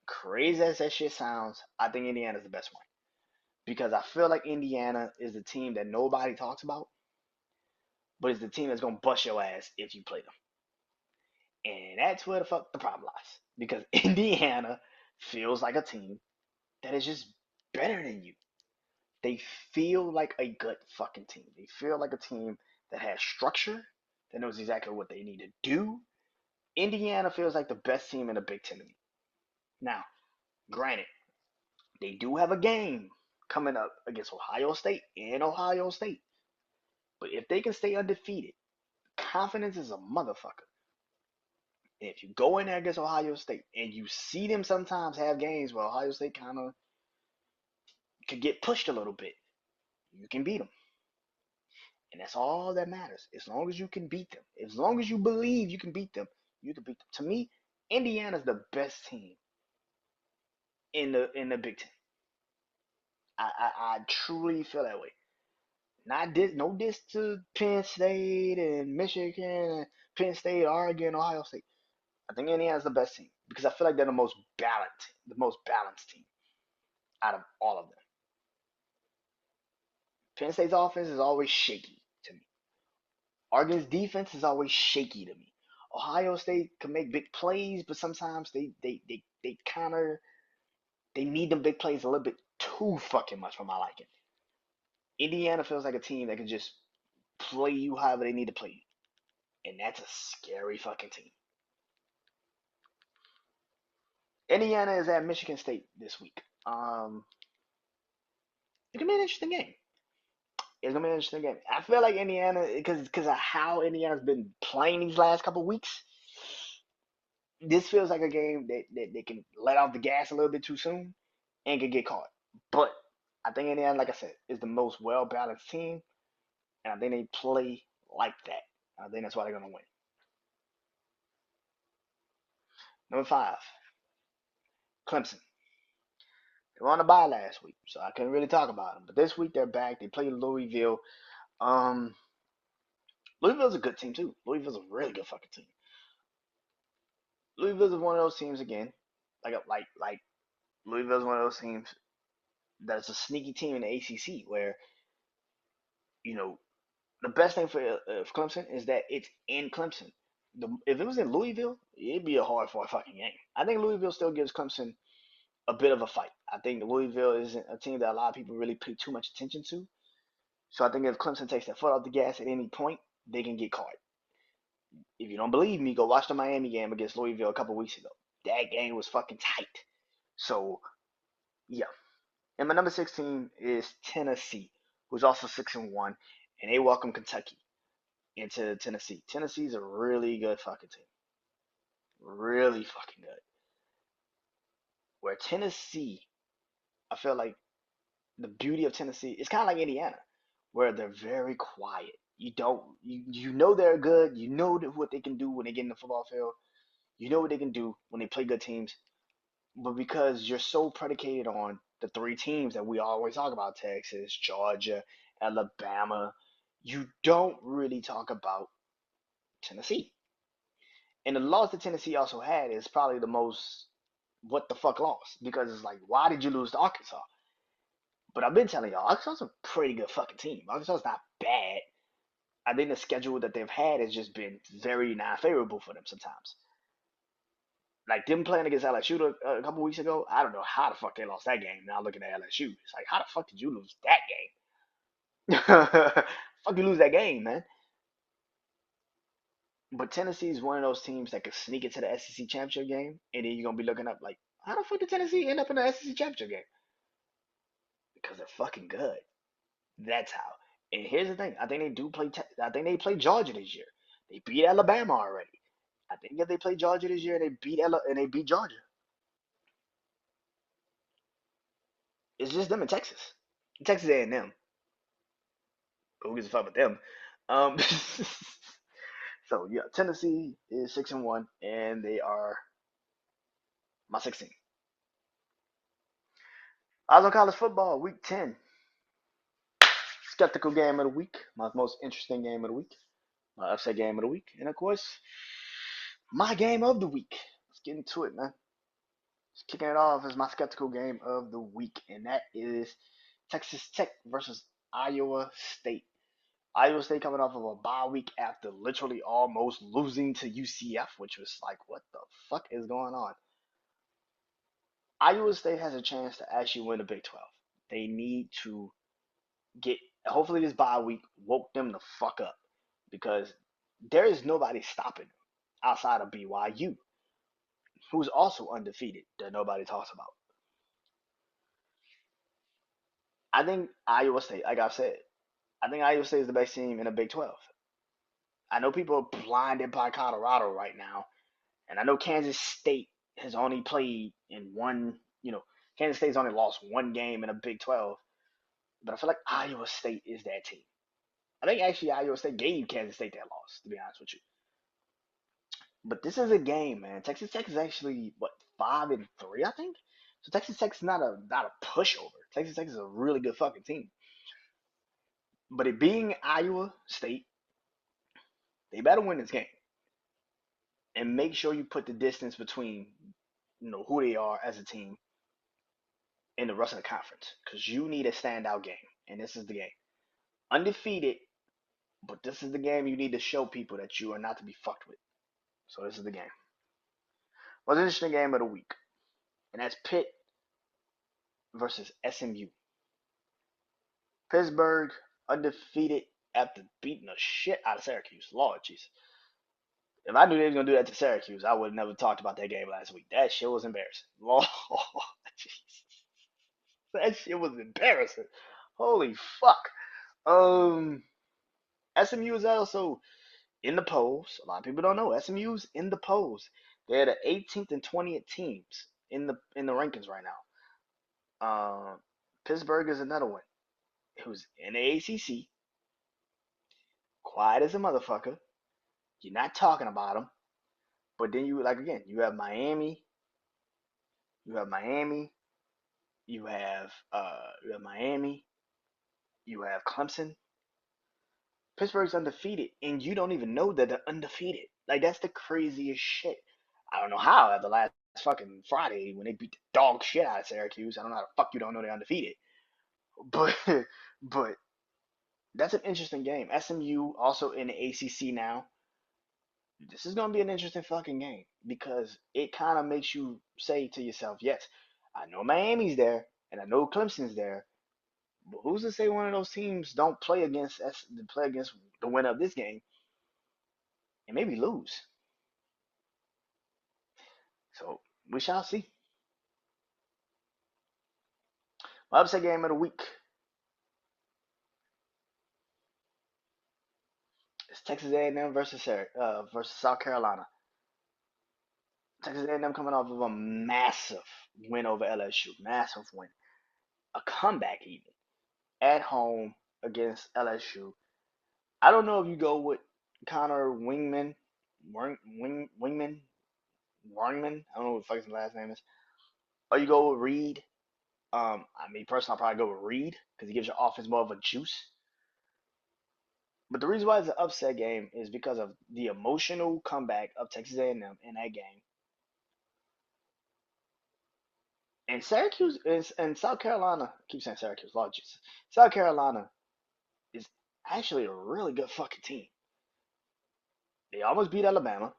Crazy as that shit sounds, I think Indiana's the best one. Because I feel like Indiana is the team that nobody talks about, but it's the team that's gonna bust your ass if you play them. And that's where the fuck the problem lies. Because Indiana feels like a team that is just better than you. They feel like a good fucking team. They feel like a team that has structure, that knows exactly what they need to do. Indiana feels like the best team in the Big Ten to me. Now, granted, they do have a game coming up against Ohio State and Ohio State. But if they can stay undefeated, confidence is a motherfucker. And if you go in there against Ohio State and you see them sometimes have games where Ohio State kind of could get pushed a little bit, you can beat them. And that's all that matters. As long as you can beat them, as long as you believe you can beat them, you can beat them. To me, Indiana's the best team in the Big Ten. I truly feel that way. Not this, no diss to Penn State and Michigan, and Penn State, Oregon, Ohio State. I think Indiana's the best team because I feel like they're the most balanced team out of all of them. Penn State's offense is always shaky to me. Oregon's defense is always shaky to me. Ohio State can make big plays, but sometimes they kind of they need them big plays a little bit too fucking much for my liking. Indiana feels like a team that can just play you however they need to play you, and that's a scary fucking team. Indiana is at Michigan State this week. It's gonna be an interesting game. It's gonna be an interesting game. I feel like Indiana, because of how Indiana's been playing these last couple weeks, this feels like a game that they can let off the gas a little bit too soon and could get caught. But I think Indiana, like I said, is the most well balanced team, and I think they play like that. I think that's why they're gonna win. Number 5, Clemson. They were on the bye last week, so I couldn't really talk about them. But this week they're back. They play Louisville. Um, Louisville's a good team too. Louisville's a really good fucking team. Louisville's one of those teams again, like Louisville's one of those teams that's a sneaky team in the ACC where you know the best thing for Clemson is that it's in Clemson. If it was in Louisville, it'd be a hard for a fucking game. I think Louisville still gives Clemson a bit of a fight. I think Louisville isn't a team that a lot of people really pay too much attention to. So I think if Clemson takes their foot off the gas at any point, they can get caught. If you don't believe me, go watch the Miami game against Louisville a couple weeks ago. That game was fucking tight. So yeah. And my number 16 is Tennessee, who's also 6-1, and they welcome Kentucky into Tennessee. Tennessee's a really good fucking team. Really fucking good. Where Tennessee, I feel like the beauty of Tennessee is kind of like Indiana, where they're very quiet. You know they're good. You know what they can do when they get in the football field. You know what they can do when they play good teams. But because you're so predicated on the three teams that we always talk about, Texas, Georgia, Alabama, you don't really talk about Tennessee. And the loss that Tennessee also had is probably the most what the fuck loss because it's like, why did you lose to Arkansas? But I've been telling y'all, Arkansas is a pretty good fucking team. Arkansas is not bad. I think the schedule that they've had has just been very not favorable for them sometimes. Like them playing against LSU a couple weeks ago, I don't know how the fuck they lost that game. Now looking at LSU, it's like, how the fuck did you lose that game? Fuck you lose that game, man. But Tennessee is one of those teams that could sneak into the SEC championship game, and then you're gonna be looking up like, how the fuck did Tennessee end up in the SEC championship game? Because they're fucking good. That's how. And here's the thing: I think they do play. I think they play Georgia this year. They beat Alabama already. I think if they play Georgia this year, and they beat Georgia. It's just them in Texas. Texas A&M. Who gives a fuck with them? Um, so yeah, Tennessee is 6-1, and they are my 16. Also, college football, week 10. Skeptical game of the week, my most interesting game of the week, my upset game of the week, and of course, my game of the week. Let's get into it, man. Just kicking it off is my skeptical game of the week, and that is Texas Tech versus Iowa State. Iowa State coming off of a bye week after literally almost losing to UCF, which was like, what the fuck is going on? Iowa State has a chance to actually win the Big 12. They need to get, hopefully, this bye week woke them the fuck up because there is nobody stopping them outside of BYU, who's also undefeated that nobody talks about. I think Iowa State, like I've said, I think Iowa State is the best team in the Big 12. I know people are blinded by Colorado right now, and I know Kansas State has only played in one, Kansas State's only lost one game in a Big 12, but I feel like Iowa State is that team. I think actually Iowa State gave Kansas State that loss, to be honest with you. But this is a game, man. Texas Tech is actually what 5-3, I think. So Texas Tech's not a pushover. Texas Tech is a really good fucking team. But it being Iowa State, they better win this game and make sure you put the distance between who they are as a team in the rest of the conference because you need a standout game, and this is the game. Undefeated, but this is the game you need to show people that you are not to be fucked with. So this is the game. Most interesting game of the week, and that's Pitt versus SMU. Pittsburgh undefeated after beating the shit out of Syracuse. Lord Jesus. If I knew they was gonna do that to Syracuse, I would have never talked about that game last week. That shit was embarrassing. Lord Jesus. That shit was embarrassing. Holy fuck. SMU is also in the polls. A lot of people don't know SMU's in the polls. They're the 18th and 20th teams in the rankings right now. Pittsburgh is another one who's in the ACC, quiet as a motherfucker. You're not talking about them, but then you like again. You have Miami. You have Miami. You have Miami. You have Clemson. Pittsburgh's undefeated, and you don't even know that they're undefeated. Like that's the craziest shit. I don't know how at the last fucking Friday when they beat the dog shit out of Syracuse. I don't know how the fuck you don't know they're undefeated. But but that's an interesting game. SMU also in the ACC now. This is gonna be an interesting fucking game because it kind of makes you say to yourself, yes, I know Miami's there and I know Clemson's there, but who's to say one of those teams don't play against the winner of this game and maybe lose? So we shall see. My upset game of the week is Texas A&M versus South Carolina. Texas A&M coming off of a massive win over LSU, massive win, a comeback even at home against LSU. I don't know if you go with Connor Wingman, I don't know what the fuck his last name is, or you go with Reed. I mean, personally, I'll probably go with Reed because he gives your offense more of a juice. But the reason why it's an upset game is because of the emotional comeback of Texas A&M in that game. And Syracuse and South Carolina, I keep saying Syracuse, Lord Jesus. South Carolina is actually a really good fucking team. They almost beat Alabama.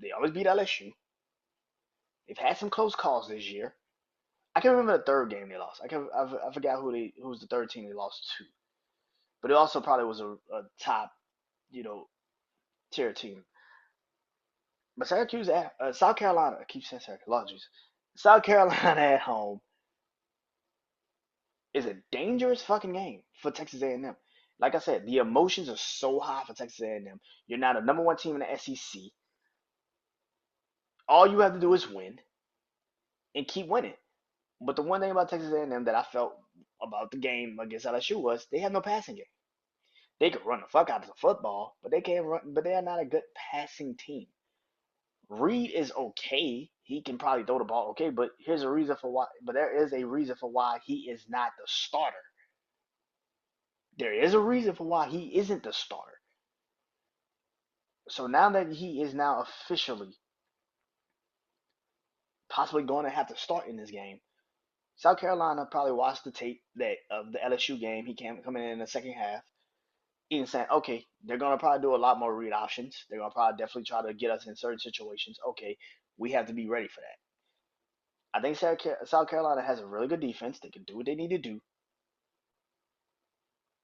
They almost beat LSU. They've had some close calls this year. I can't remember the third game they lost. I forgot who was the third team they lost to. But it also probably was a top, you know, tier team. But South Carolina, I keep saying Syracuse, Lord Jesus. South Carolina at home is a dangerous fucking game for Texas A&M. Like I said, the emotions are so high for Texas A&M. You're now the number one team in the SEC. All you have to do is win and keep winning. But the one thing about Texas A&M that I felt about the game against LSU was they have no passing game. They could run the fuck out of the football, but they can't run. But they are not a good passing team. Reed is okay. He can probably throw the ball okay, but here's a reason for why. But there is a reason for why he is not the starter. There is a reason for why he isn't the starter. So now that he is now officially possibly going to have to start in this game, South Carolina probably watched the tape that of the LSU game. He came coming in the second half. And saying, okay, they're gonna probably do a lot more read options. They're gonna probably definitely try to get us in certain situations. Okay, we have to be ready for that. I think South Carolina has a really good defense. They can do what they need to do.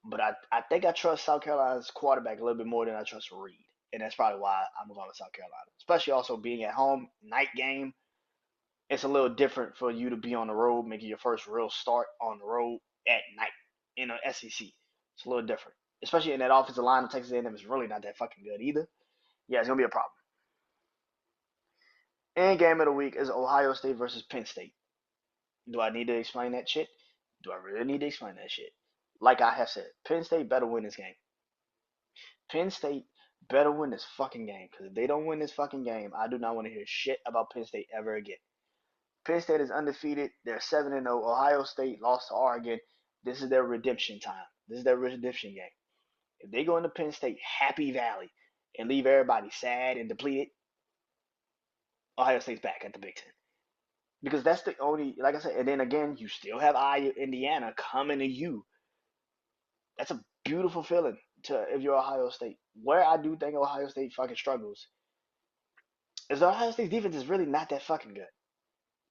But I think I trust South Carolina's quarterback a little bit more than I trust Reed. And that's probably why I'm going with South Carolina. Especially also being at home, night game. It's a little different for you to be on the road, making your first real start on the road at night in the SEC. It's a little different. Especially in that offensive line of Texas A&M is really not that fucking good either. Yeah, it's going to be a problem. And game of the week is Ohio State versus Penn State. Do I need to explain that shit? Do I really need to explain that shit? Like I have said, Penn State better win this game. Penn State better win this fucking game. Because if they don't win this fucking game, I do not want to hear shit about Penn State ever again. Penn State is undefeated. They're 7-0. Ohio State lost to Oregon. This is their redemption time. This is their redemption game. If they go into Penn State, Happy Valley, and leave everybody sad and depleted, Ohio State's back at the Big Ten. Because that's the only, like I said, and then again, you still have Indiana coming to you. That's a beautiful feeling to if you're Ohio State. Where I do think Ohio State fucking struggles is Ohio State's defense is really not that fucking good.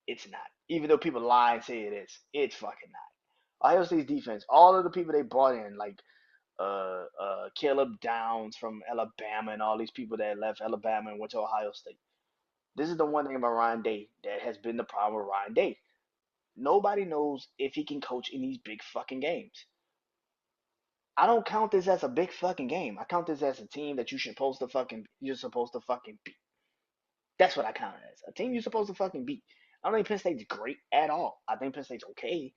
It's not. Even though people lie and say it is, it's fucking not. Ohio State's defense, all of the people they brought in, like Caleb Downs from Alabama and all these people that left Alabama and went to Ohio State. This is the one thing about Ryan Day that has been the problem with Ryan Day. Nobody knows if he can coach in these big fucking games. I don't count this as a big fucking game. I count this as a team that you're supposed to fucking beat. That's what I count it as. A team you're supposed to fucking beat. I don't think Penn State's great at all. I think Penn State's okay.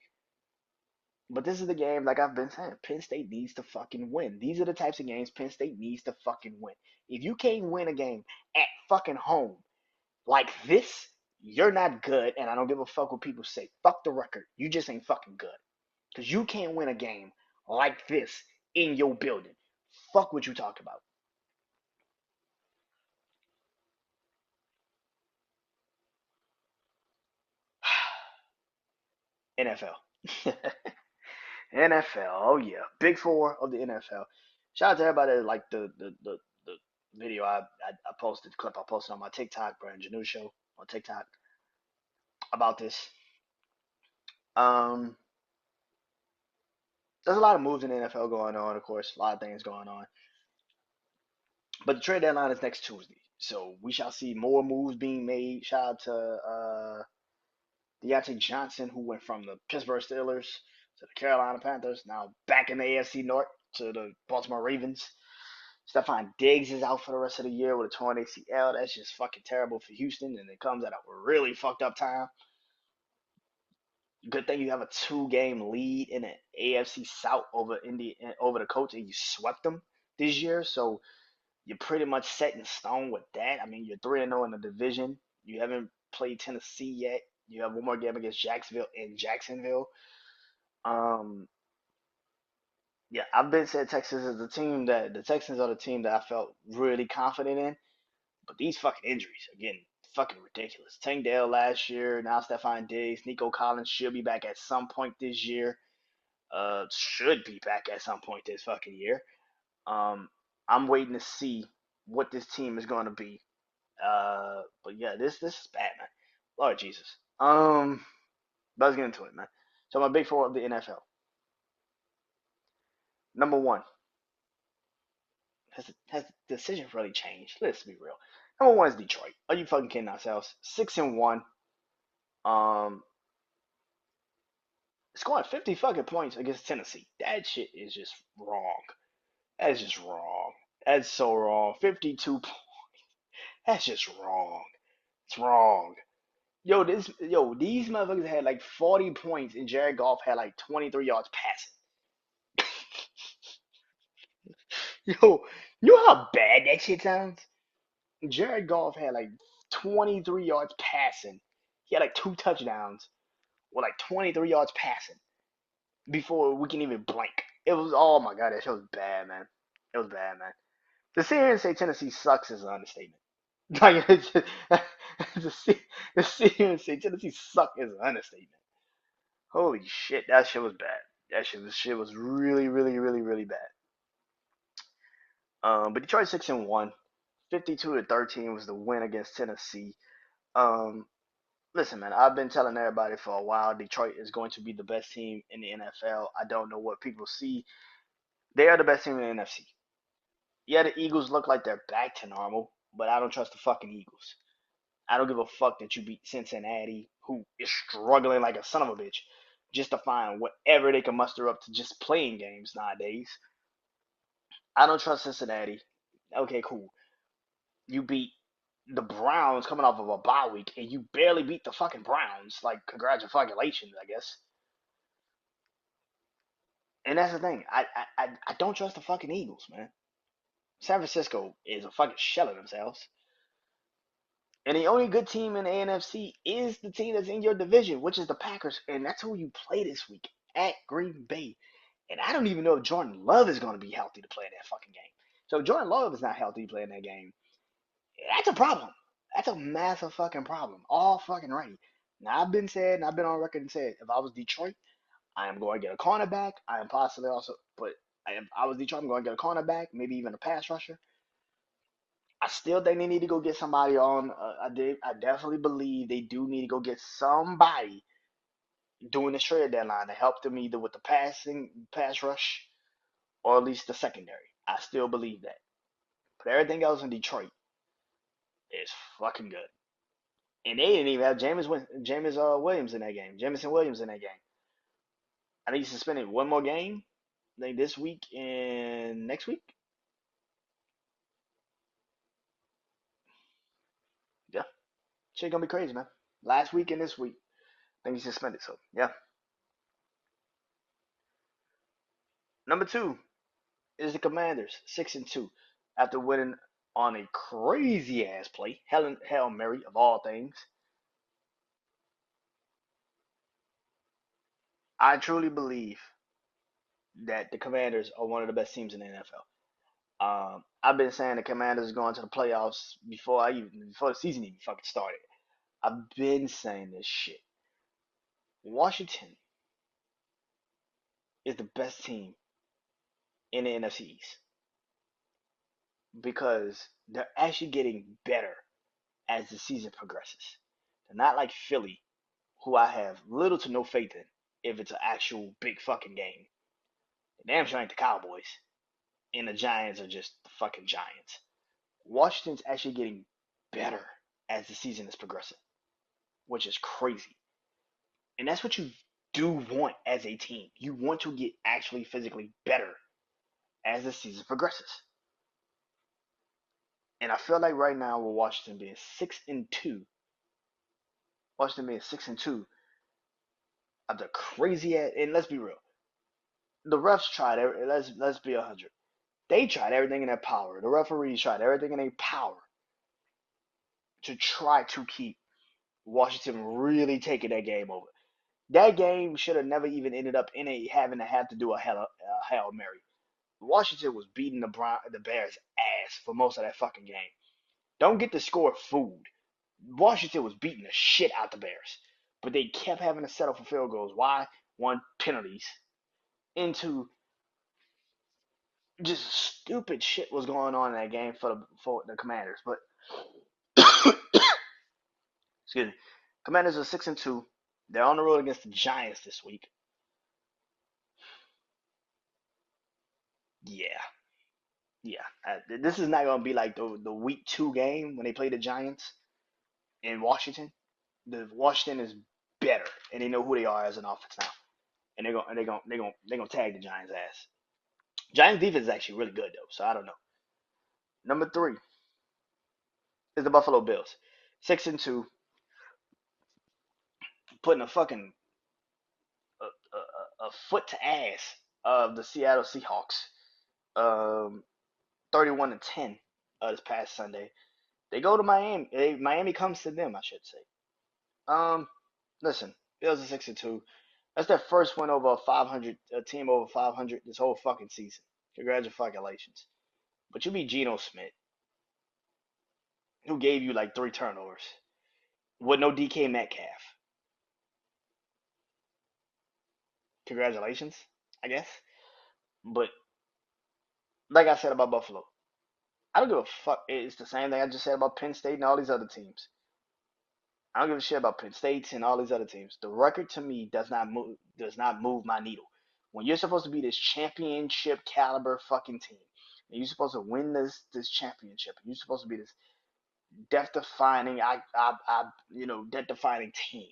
But this is the game, like I've been saying, Penn State needs to fucking win. These are the types of games Penn State needs to fucking win. If you can't win a game at fucking home like this, you're not good, and I don't give a fuck what people say. Fuck the record. You just ain't fucking good. Because you can't win a game like this in your building. Fuck what you talk about. NFL. NFL. Oh yeah. Big four of the NFL. Shout out to everybody that like the video I posted, clip I posted on my TikTok, BrandonJaneauShow on TikTok about this. Um there's a lot of moves in the NFL going on, of course, a lot of things going on. But the trade deadline is next Tuesday. So we shall see more moves being made. Shout out to Deontay Johnson, who went from the Pittsburgh Steelers to the Carolina Panthers, now back in the AFC North to the Baltimore Ravens. Stephon Diggs is out for the rest of the year with a torn ACL. That's just fucking terrible for Houston, and it comes at a really fucked up time. Good thing you have a 2-game lead in the AFC South over the Colts, and you swept them this year. So you're pretty much set in stone with that. I mean, you're 3-0 in the division. You haven't played Tennessee yet. You have one more game against Jacksonville. Um, yeah, I've been said Texas is the Texans are the team that I felt really confident in. But these fucking injuries are getting fucking ridiculous. Tank Dell last year, now Stephon Diggs, Nico Collins should be back at some point this year. Should be back at some point this fucking year. I'm waiting to see what this team is going to be. But yeah, this is bad, man. Lord Jesus. But let's get into it, man. So my big four of the NFL. Number one, has the decision really changed? Let's be real. Number one is Detroit. Are you fucking kidding ourselves? 6-1. Um, scoring 50 fucking points against Tennessee. That shit is just wrong. That's just wrong. That's so wrong. 52 points. That's just wrong. It's wrong. These motherfuckers had like 40 points and Jared Goff had like 23 yards passing. Yo, you know how bad that shit sounds? Jared Goff had like 23 yards passing. He had like 2 touchdowns with like 23 yards passing before we can even blink. It was, oh my god, that shit was bad, man. It was bad, man. To sit here and say Tennessee sucks is an understatement. Like, it's just, to sit here and say Tennessee suck is an understatement. Holy shit, that shit was bad. That shit was really, really, really, really bad. But Detroit 6-1, 52-13 was the win against Tennessee. Um, Listen, man, I've been telling everybody for a while Detroit is going to be the best team in the NFL. I don't know what people see. They are the best team in the NFC. Yeah, the Eagles look like they're back to normal, but I don't trust the fucking Eagles. I don't give a fuck that you beat Cincinnati, who is struggling like a son of a bitch, just to find whatever they can muster up to just playing games nowadays. I don't trust Cincinnati. Okay, cool. You beat the Browns coming off of a bye week, and you barely beat the fucking Browns. Like, congratulations, I guess. And that's the thing. I don't trust the fucking Eagles, man. San Francisco is a fucking shell of themselves. And the only good team in the NFC is the team that's in your division, which is the Packers. And that's who you play this week at Green Bay. And I don't even know if Jordan Love is going to be healthy to play in that fucking game. So if Jordan Love is not healthy to play in that game, that's a problem. That's a massive fucking problem. All fucking right. Now I've been said, and I've been on record and said, if I was Detroit, I am going to get a cornerback. I am possibly also, but if I was Detroit, I'm going to get a cornerback, maybe even a pass rusher. I still think they need to go get somebody on. I definitely believe they do need to go get somebody doing the trade deadline to help them either with the pass rush, or at least the secondary. I still believe that. But everything else in Detroit is fucking good. And they didn't even have James Williams in that game. Jamison Williams in that game. I think he's suspended one more game. I think this week and next week. Yeah, shit gonna be crazy, man. Last week and this week, I think he's suspended. So yeah. Number two is the Commanders, 6-2, after winning on a crazy ass play, Hail Mary of all things. I truly believe that the Commanders are one of the best teams in the NFL. I've been saying the Commanders are going to the playoffs before the season even fucking started. I've been saying this shit. Washington is the best team in the NFC East because they're actually getting better as the season progresses. They're not like Philly, who I have little to no faith in if it's an actual big fucking game. The damn sure ain't the Cowboys, and the Giants are just the fucking Giants. Washington's actually getting better as the season is progressing, which is crazy. And that's what you do want as a team. You want to get actually physically better as the season progresses. And I feel like right now with Washington being 6-2, Washington being 6-2, of the crazy ass. And let's be real, the refs tried. Let's be 100. They tried everything in their power. The referees tried everything in their power to try to keep Washington really taking that game over. That game should have never even ended up in a having to have to do a Hail Mary. Washington was beating the Bears' ass for most of that fucking game. Don't get the score fooled. Washington was beating the shit out the Bears, but they kept having to settle for field goals. Why? One, penalties. Into just stupid shit was going on in that game for the Commanders. But excuse me, Commanders are 6-2. They're on the road against the Giants this week. Yeah, yeah. This is not gonna be like the week two game when they play the Giants in Washington. The Washington is better, and they know who they are as an offense now, and they're gonna tag the Giants' ass. Giants defense is actually really good though, so I don't know. Number three is the Buffalo Bills, 6-2, putting a foot to ass of the Seattle Seahawks, 31-10 this past Sunday. They go to Miami. Miami comes to them, I should say. Um, Listen, Bills are 6-2. That's their first win over a team over 500 this whole fucking season. Congratulations. But you beat Geno Smith, who gave you like 3 turnovers with no DK Metcalf. Congratulations, I guess. But like I said about Buffalo, I don't give a fuck. It's the same thing I just said about Penn State and all these other teams. I don't give a shit about Penn State and all these other teams. The record to me does not move my needle. When you're supposed to be this championship caliber fucking team, and you're supposed to win this championship, and you're supposed to be this death defining death defining team,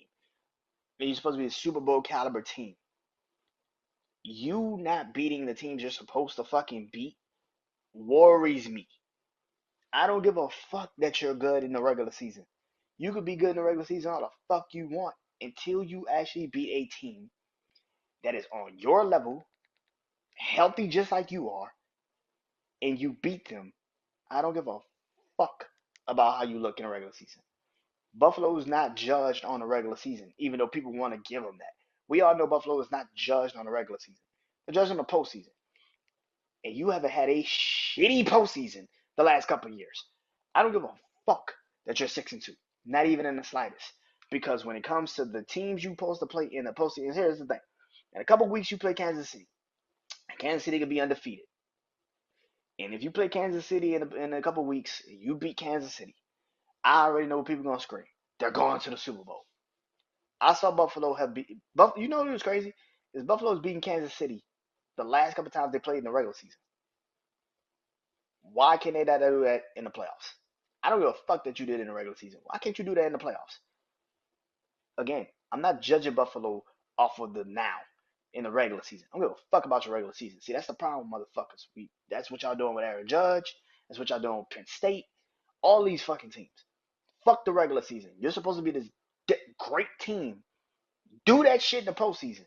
and you're supposed to be a Super Bowl caliber team. You not beating the teams you're supposed to fucking beat worries me. I don't give a fuck that you're good in the regular season. You could be good in the regular season all the fuck you want until you actually beat a team that is on your level, healthy just like you are, and you beat them. I don't give a fuck about how you look in a regular season. Buffalo is not judged on a regular season, even though people want to give them that. We all know Buffalo is not judged on a regular season. Judge on the postseason, and you haven't had a shitty postseason the last couple of years. I don't give a fuck that you're 6-2, not even in the slightest. Because when it comes to the teams you're supposed to play in the postseason, here's the thing: in a couple of weeks you play Kansas City. Kansas City could be undefeated, and if you play Kansas City in a couple of weeks, you beat Kansas City. I already know what people are gonna scream. They're going to the Super Bowl. I saw Buffalo have beat. You know what was crazy? Is Buffalo's beating Kansas City the last couple times they played in the regular season. Why can't they not do that in the playoffs? I don't give a fuck that you did in the regular season. Why can't you do that in the playoffs? Again, I'm not judging Buffalo off of the now in the regular season. I don't give a fuck about your regular season. See, that's the problem, motherfuckers. That's what y'all doing with Aaron Judge. That's what y'all doing with Penn State. All these fucking teams. Fuck the regular season. You're supposed to be this great team. Do that shit in the postseason.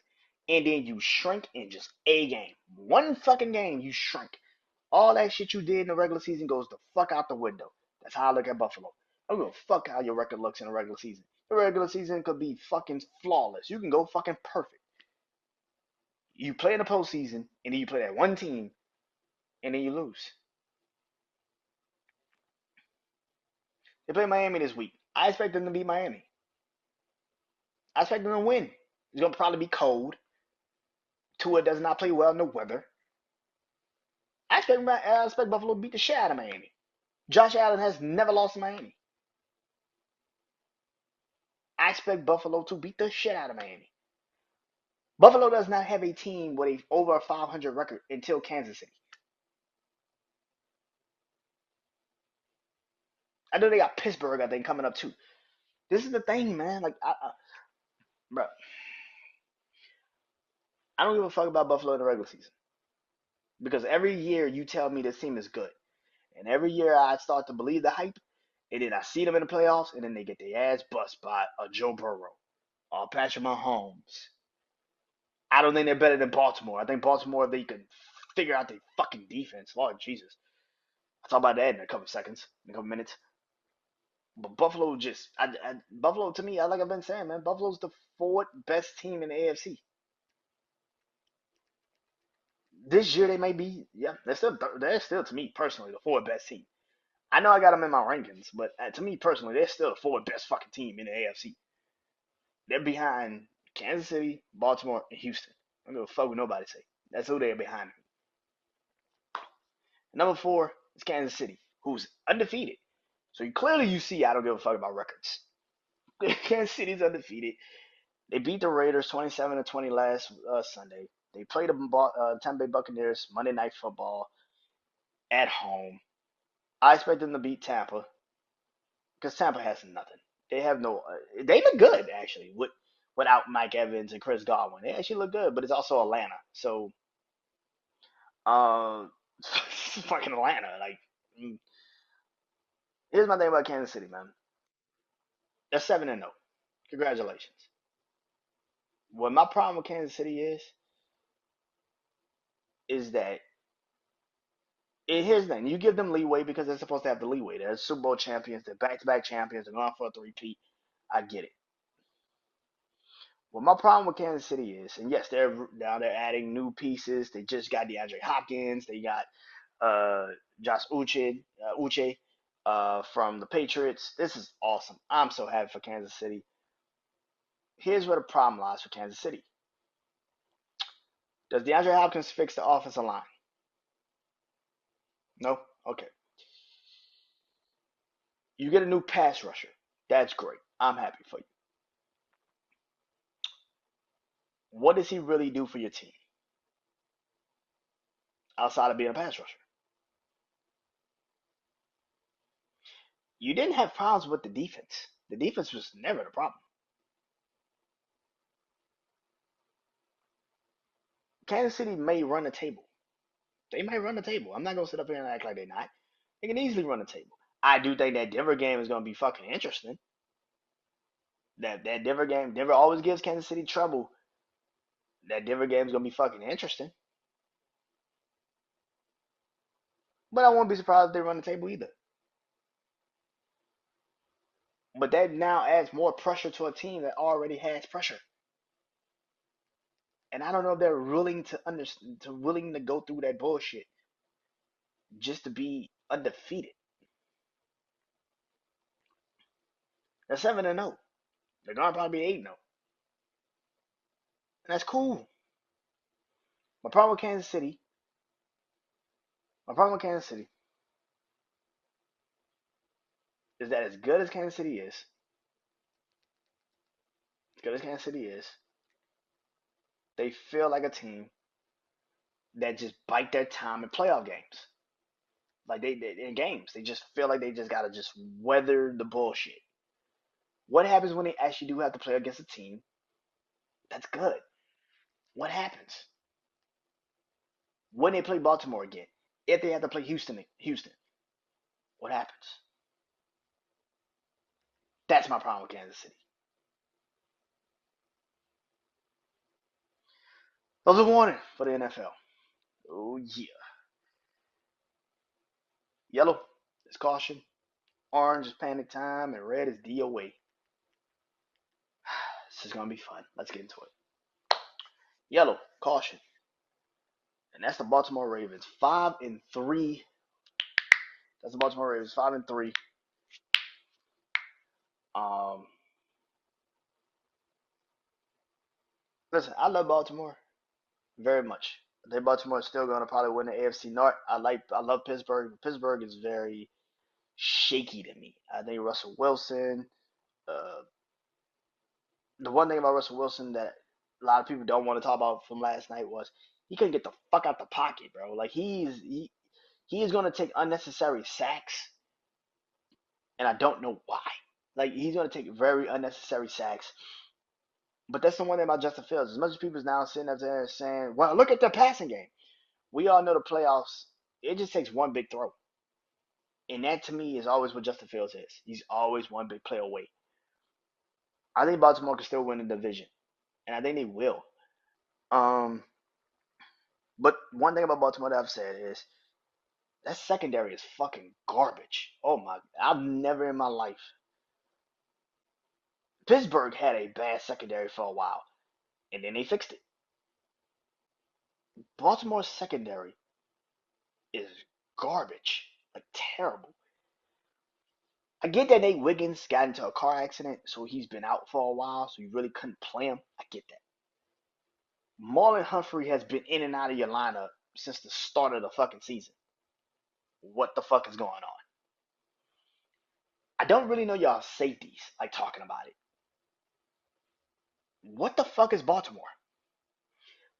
And then you shrink in just a game. One fucking game, you shrink. All that shit you did in the regular season goes the fuck out the window. That's how I look at Buffalo. I don't give a fuck how your record looks in the regular season. The regular season could be fucking flawless. You can go fucking perfect. You play in the postseason, and then you play that one team, and then you lose. They play Miami this week. I expect them to beat Miami. I expect them to win. It's gonna probably be cold. Tua does not play well in the weather. I expect Buffalo to beat the shit out of Miami. Josh Allen has never lost in Miami. I expect Buffalo to beat the shit out of Miami. Buffalo does not have a team with a over a 500 record until Kansas City. I know they got Pittsburgh, I think, coming up too. This is the thing, man. Like, bro, I don't give a fuck about Buffalo in the regular season because every year you tell me this team is good, and every year I start to believe the hype, and then I see them in the playoffs, and then they get their ass bust by a Joe Burrow or Patrick Mahomes. I don't think they're better than Baltimore. I think Baltimore, they could figure out their fucking defense. Lord Jesus. I'll talk about that in a couple seconds, in a couple minutes. But Buffalo Buffalo to me, like I've been saying, man, Buffalo's the fourth best team in the AFC. This year they may be, yeah, they're still to me personally the fourth best team. I know I got them in my rankings, but to me personally, they're still the fourth best fucking team in the AFC. They're behind Kansas City, Baltimore, and Houston. I don't give a fuck what nobody say. That's who they're behind. Number four is Kansas City, who's undefeated. So clearly you see I don't give a fuck about records. Kansas City's undefeated. They beat the Raiders 27-20 last Sunday. They played the Tampa Bay Buccaneers Monday Night Football at home. I expect them to beat Tampa because Tampa has nothing. They have no. They look good actually without Mike Evans and Chris Godwin. They actually look good, but it's also Atlanta. So, uh, fucking Atlanta. Like, here's my thing about Kansas City, man. They're 7-0. Congratulations. What my problem with Kansas City is that here's the thing: you give them leeway because they're supposed to have the leeway. They're Super Bowl champions. They're back-to-back champions. They're going for a three-peat. I get it. Well, my problem with Kansas City is, and yes, they're adding new pieces. They just got DeAndre Hopkins. They got uh, Josh Uche from the Patriots. This is awesome. I'm so happy for Kansas City. Here's where the problem lies for Kansas City. Does DeAndre Hopkins fix the offensive line? No? Okay. You get a new pass rusher. That's great. I'm happy for you. What does he really do for your team outside of being a pass rusher? You didn't have problems with the defense. The defense was never the problem. Kansas City may run the table. They might run the table. I'm not gonna sit up here and act like they're not. They can easily run the table. I do think that Denver game is gonna be fucking interesting. That Denver game, Denver always gives Kansas City trouble. That Denver game is gonna be fucking interesting. But I won't be surprised if they run the table either. But that now adds more pressure to a team that already has pressure. And I don't know if they're willing to willing to go through that bullshit just to be undefeated. They're 7-0. They're gonna probably be 8-0, and that's cool. My problem with Kansas City. My problem with Kansas City is that as good as Kansas City is, as good as Kansas City is, they feel like a team that just bite their time in playoff games. Like they in games, they just feel like they just gotta just weather the bullshit. What happens when they actually do have to play against a team that's good? What happens when they play Baltimore again? If they have to play Houston, what happens? That's my problem with Kansas City. Those are warning for the NFL. Oh yeah, yellow is caution, orange is panic time, and red is DOA. This is gonna be fun. Let's get into it. Yellow caution, and that's the Baltimore Ravens, 5-3. That's the Baltimore Ravens, 5-3. Um, Listen, I love Baltimore very much. I think Baltimore is still going to probably win the AFC North. I love Pittsburgh. Pittsburgh is very shaky to me. I think Russell Wilson. Uh, the one thing about Russell Wilson that a lot of people don't want to talk about from last night was he couldn't get the fuck out the pocket, bro. Like he is going to take unnecessary sacks, and I don't know why. Like he's going to take very unnecessary sacks. But that's the one thing about Justin Fields. As much as people's now sitting up there saying, "Well, look at the passing game." We all know the playoffs. It just takes one big throw, and that to me is always what Justin Fields is. He's always one big play away. I think Baltimore can still win the division, and I think they will. Um, but one thing about Baltimore that I've said is that secondary is fucking garbage. Oh my! I've never in my life. Pittsburgh had a bad secondary for a while, and then they fixed it. Baltimore's secondary is garbage, like terrible. I get that Nate Wiggins got into a car accident, so he's been out for a while, so you really couldn't play him. I get that. Marlon Humphrey has been in and out of your lineup since the start of the fucking season. What the fuck is going on? I don't really know y'all safeties, like talking about it. What the fuck is Baltimore?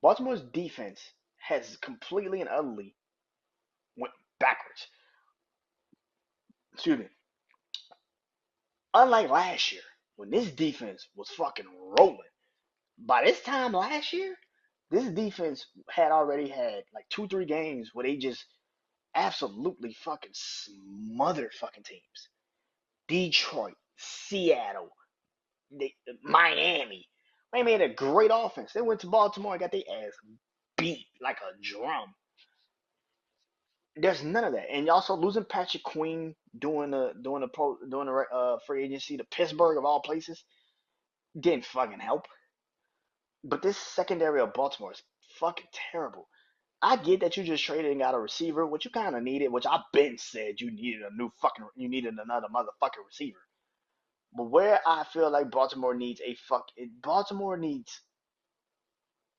Baltimore's defense has completely and utterly went backwards. Excuse me. Unlike last year, when this defense was fucking rolling. By this time last year, this defense had already had like 2, 3 games where they just absolutely fucking smothered fucking teams. Detroit, Seattle, Miami. They made a great offense. They went to Baltimore and got their ass beat like a drum. There's none of that, and also losing Patrick Queen doing the free agency to Pittsburgh of all places didn't fucking help. But this secondary of Baltimore is fucking terrible. I get that you just traded and got a receiver, which you kind of needed, which I've been said you needed another motherfucking receiver. But where I feel like Baltimore needs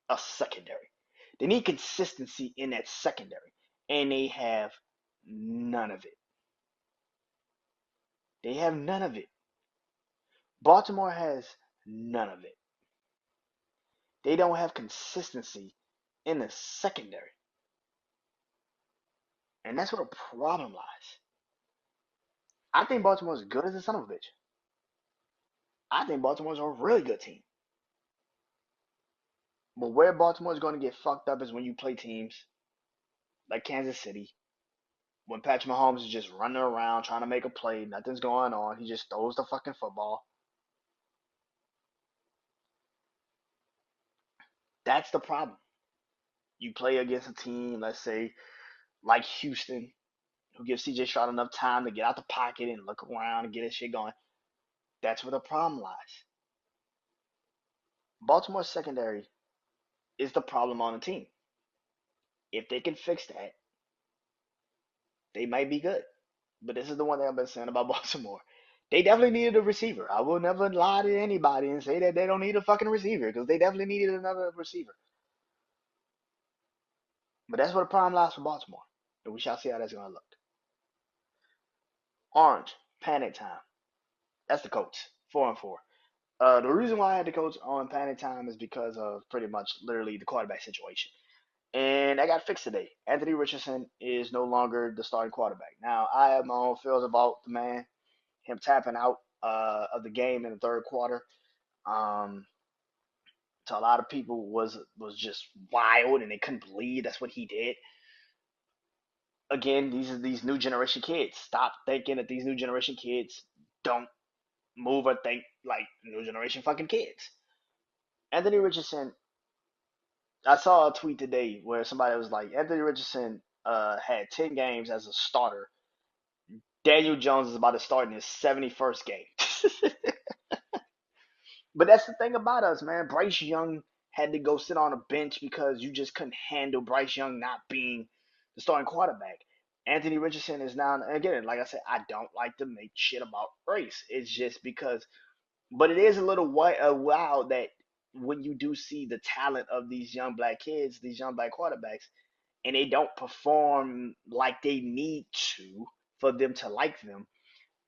a secondary. They need consistency in that secondary, and they have none of it. They have none of it. Baltimore has none of it. They don't have consistency in the secondary, and that's where the problem lies. I think Baltimore's as good as a son of a bitch. I think Baltimore's a really good team. But where Baltimore is going to get fucked up is when you play teams like Kansas City, when Patrick Mahomes is just running around trying to make a play, nothing's going on. He just throws the fucking football. That's the problem. You play against a team, let's say, like Houston, who gives CJ Stroud enough time to get out the pocket and look around and get his shit going. That's where the problem lies. Baltimore's secondary is the problem on the team. If they can fix that, they might be good. But this is the one thing I've been saying about Baltimore. They definitely needed a receiver. I will never lie to anybody and say that they don't need a fucking receiver because they definitely needed another receiver. But that's where the problem lies for Baltimore. And we shall see how that's going to look. Orange, panic time. That's the Colts. 4-4. The reason why I had the Colts on panic time is because of pretty much literally the quarterback situation. And that got fixed today. Anthony Richardson is no longer the starting quarterback. Now, I have my own feels about the man, him tapping out of the game in the third quarter. Um, to a lot of people was just wild and they couldn't believe that's what he did. Again, these are these new generation kids. Stop thinking that these new generation kids don't move or think like new generation fucking kids. Anthony Richardson, I saw a tweet today where somebody was like, Anthony Richardson had 10 games as a starter. Daniel Jones is about to start in his 71st game. But that's the thing about us, man. Bryce Young had to go sit on a bench because you just couldn't handle Bryce Young not being the starting quarterback. Anthony Richardson is now, again, like I said, I don't like to make shit about race. It's just because, but it is a little wild that when you do see the talent of these young black kids, these young black quarterbacks, and they don't perform like they need to for them to like them,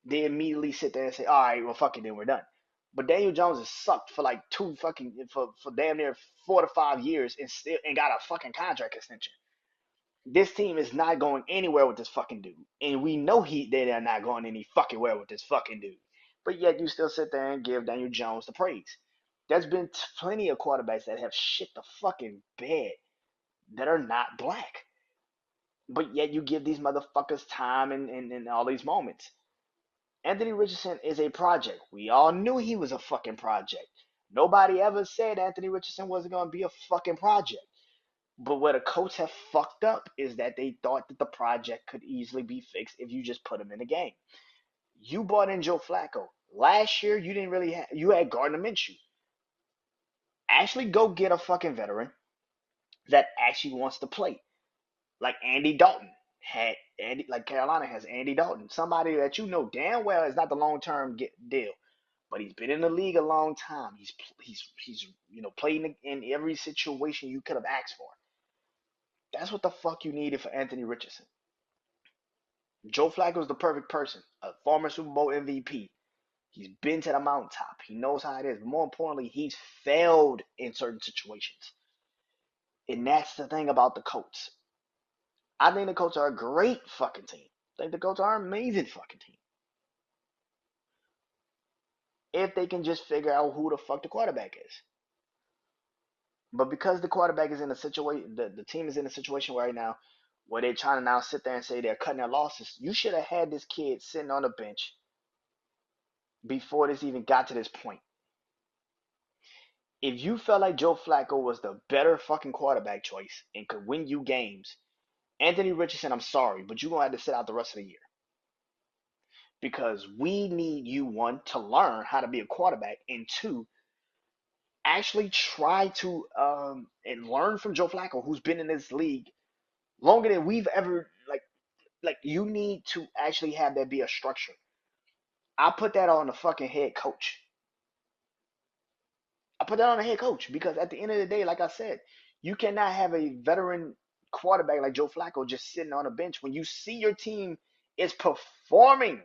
they immediately sit there and say, "All right, well, fuck it, then we're done." But Daniel Jones has sucked for like for damn near 4 to 5 years and still and got a fucking contract extension. This team is not going anywhere with this fucking dude, and we know they're not going any fucking where with this fucking dude. But yet you still sit there and give Daniel Jones the praise. There's been plenty of quarterbacks that have shit the fucking bed that are not black, but yet you give these motherfuckers time and all these moments. Anthony Richardson is a project. We all knew he was a fucking project. Nobody ever said Anthony Richardson wasn't going to be a fucking project. But where the Colts have fucked up is that they thought that the project could easily be fixed if you just put him in the game. You brought in Joe Flacco. Last year, you didn't really have, you had Gardner Minshew. Actually, go get a fucking veteran that actually wants to play. Like Andy Dalton had Andy, like Carolina has Andy Dalton, somebody that you know damn well is not the long term deal, but he's been in the league a long time. He's played in every situation you could have asked for. That's what the fuck you needed for Anthony Richardson. Joe Flacco is the perfect person, a former Super Bowl MVP. He's been to the mountaintop. He knows how it is. But more importantly, he's failed in certain situations. And that's the thing about the Colts. I think the Colts are a great fucking team. I think the Colts are an amazing fucking team. If they can just figure out who the fuck the quarterback is. But because the quarterback is in a situation, the team is in a situation right now where they're trying to now sit there and say they're cutting their losses. You should have had this kid sitting on the bench before this even got to this point. If you felt like Joe Flacco was the better fucking quarterback choice and could win you games, Anthony Richardson, I'm sorry, but you're going to have to sit out the rest of the year. Because we need you, one, to learn how to be a quarterback, and two, actually try to and learn from Joe Flacco, who's been in this league longer than we've ever like you need to actually have that be a structure. I put that on the fucking head coach. I put that on the head coach because at the end of the day, like I said, you cannot have a veteran quarterback like Joe Flacco just sitting on a bench when you see your team is performing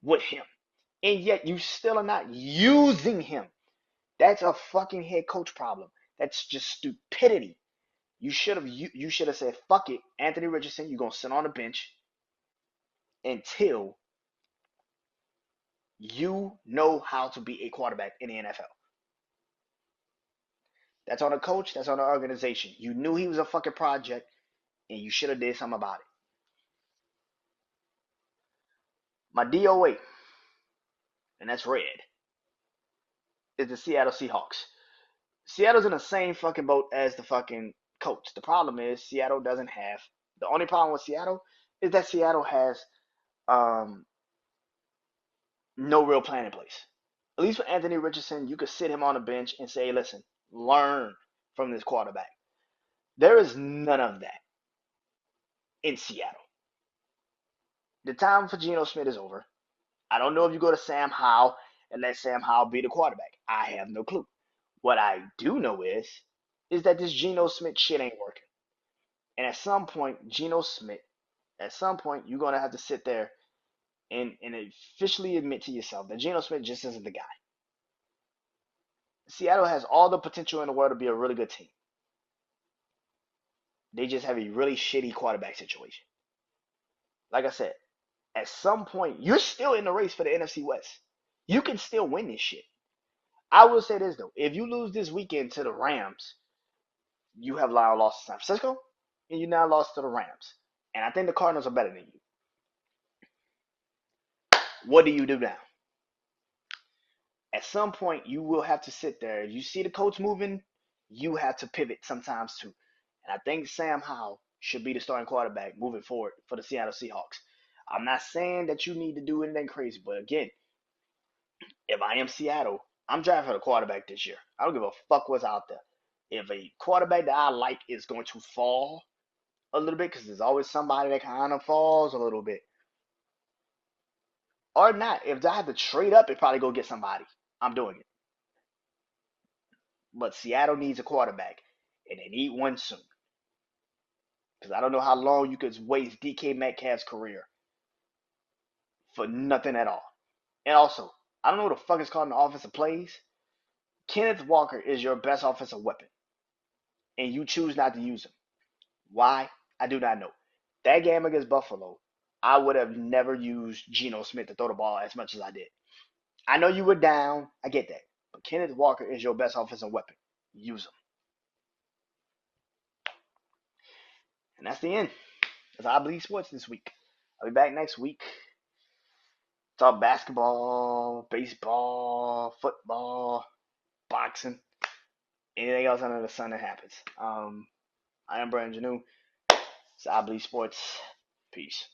with him, and yet you still are not using him. That's a fucking head coach problem. That's just stupidity. You should have said, fuck it, Anthony Richardson, you're gonna sit on the bench until you know how to be a quarterback in the NFL. That's on the coach, that's on the organization. You knew he was a fucking project and you should have did something about it. My DOA, and that's red, is the Seattle Seahawks. Seattle's in the same fucking boat as the fucking Colts. The problem is Seattle doesn't have the only problem with Seattle is that Seattle has um no real plan in place. At least for Anthony Richardson, you could sit him on the bench and say, listen, learn from this quarterback. There is none of that in Seattle. The time for Geno Smith is over. I don't know if you go to Sam Howell and let Sam Howell be the quarterback. I have no clue. What I do know is that this Geno Smith shit ain't working. And at some point, Geno Smith, at some point, you're gonna have to sit there and officially admit to yourself that Geno Smith just isn't the guy. Seattle has all the potential in the world to be a really good team. They just have a really shitty quarterback situation. Like I said, at some point, you're still in the race for the NFC West. You can still win this shit. I will say this though: if you lose this weekend to the Rams, you have now lost to San Francisco, and you now lost to the Rams. And I think the Cardinals are better than you. What do you do now? At some point, you will have to sit there. If you see the coach moving, you have to pivot sometimes too. And I think Sam Howell should be the starting quarterback moving forward for the Seattle Seahawks. I'm not saying that you need to do anything crazy, but again, if I am Seattle, I'm drafting for the quarterback this year. I don't give a fuck what's out there. If a quarterback that I like is going to fall a little bit, because there's always somebody that kind of falls a little bit, or not, if I have to trade up and probably go get somebody, I'm doing it. But Seattle needs a quarterback, and they need one soon. Because I don't know how long you could waste DK Metcalf's career for nothing at all. And also, I don't know what the fuck is called in the offensive plays. Kenneth Walker is your best offensive weapon, and you choose not to use him. Why? I do not know. That game against Buffalo, I would have never used Geno Smith to throw the ball as much as I did. I know you were down. I get that. But Kenneth Walker is your best offensive weapon. Use him. And that's the end. That's I Believe Sports this week. I'll be back next week. Talk basketball, baseball, football, boxing, anything else under the sun that happens. I am Brandon Janeau. It's I Believe Sports. Peace.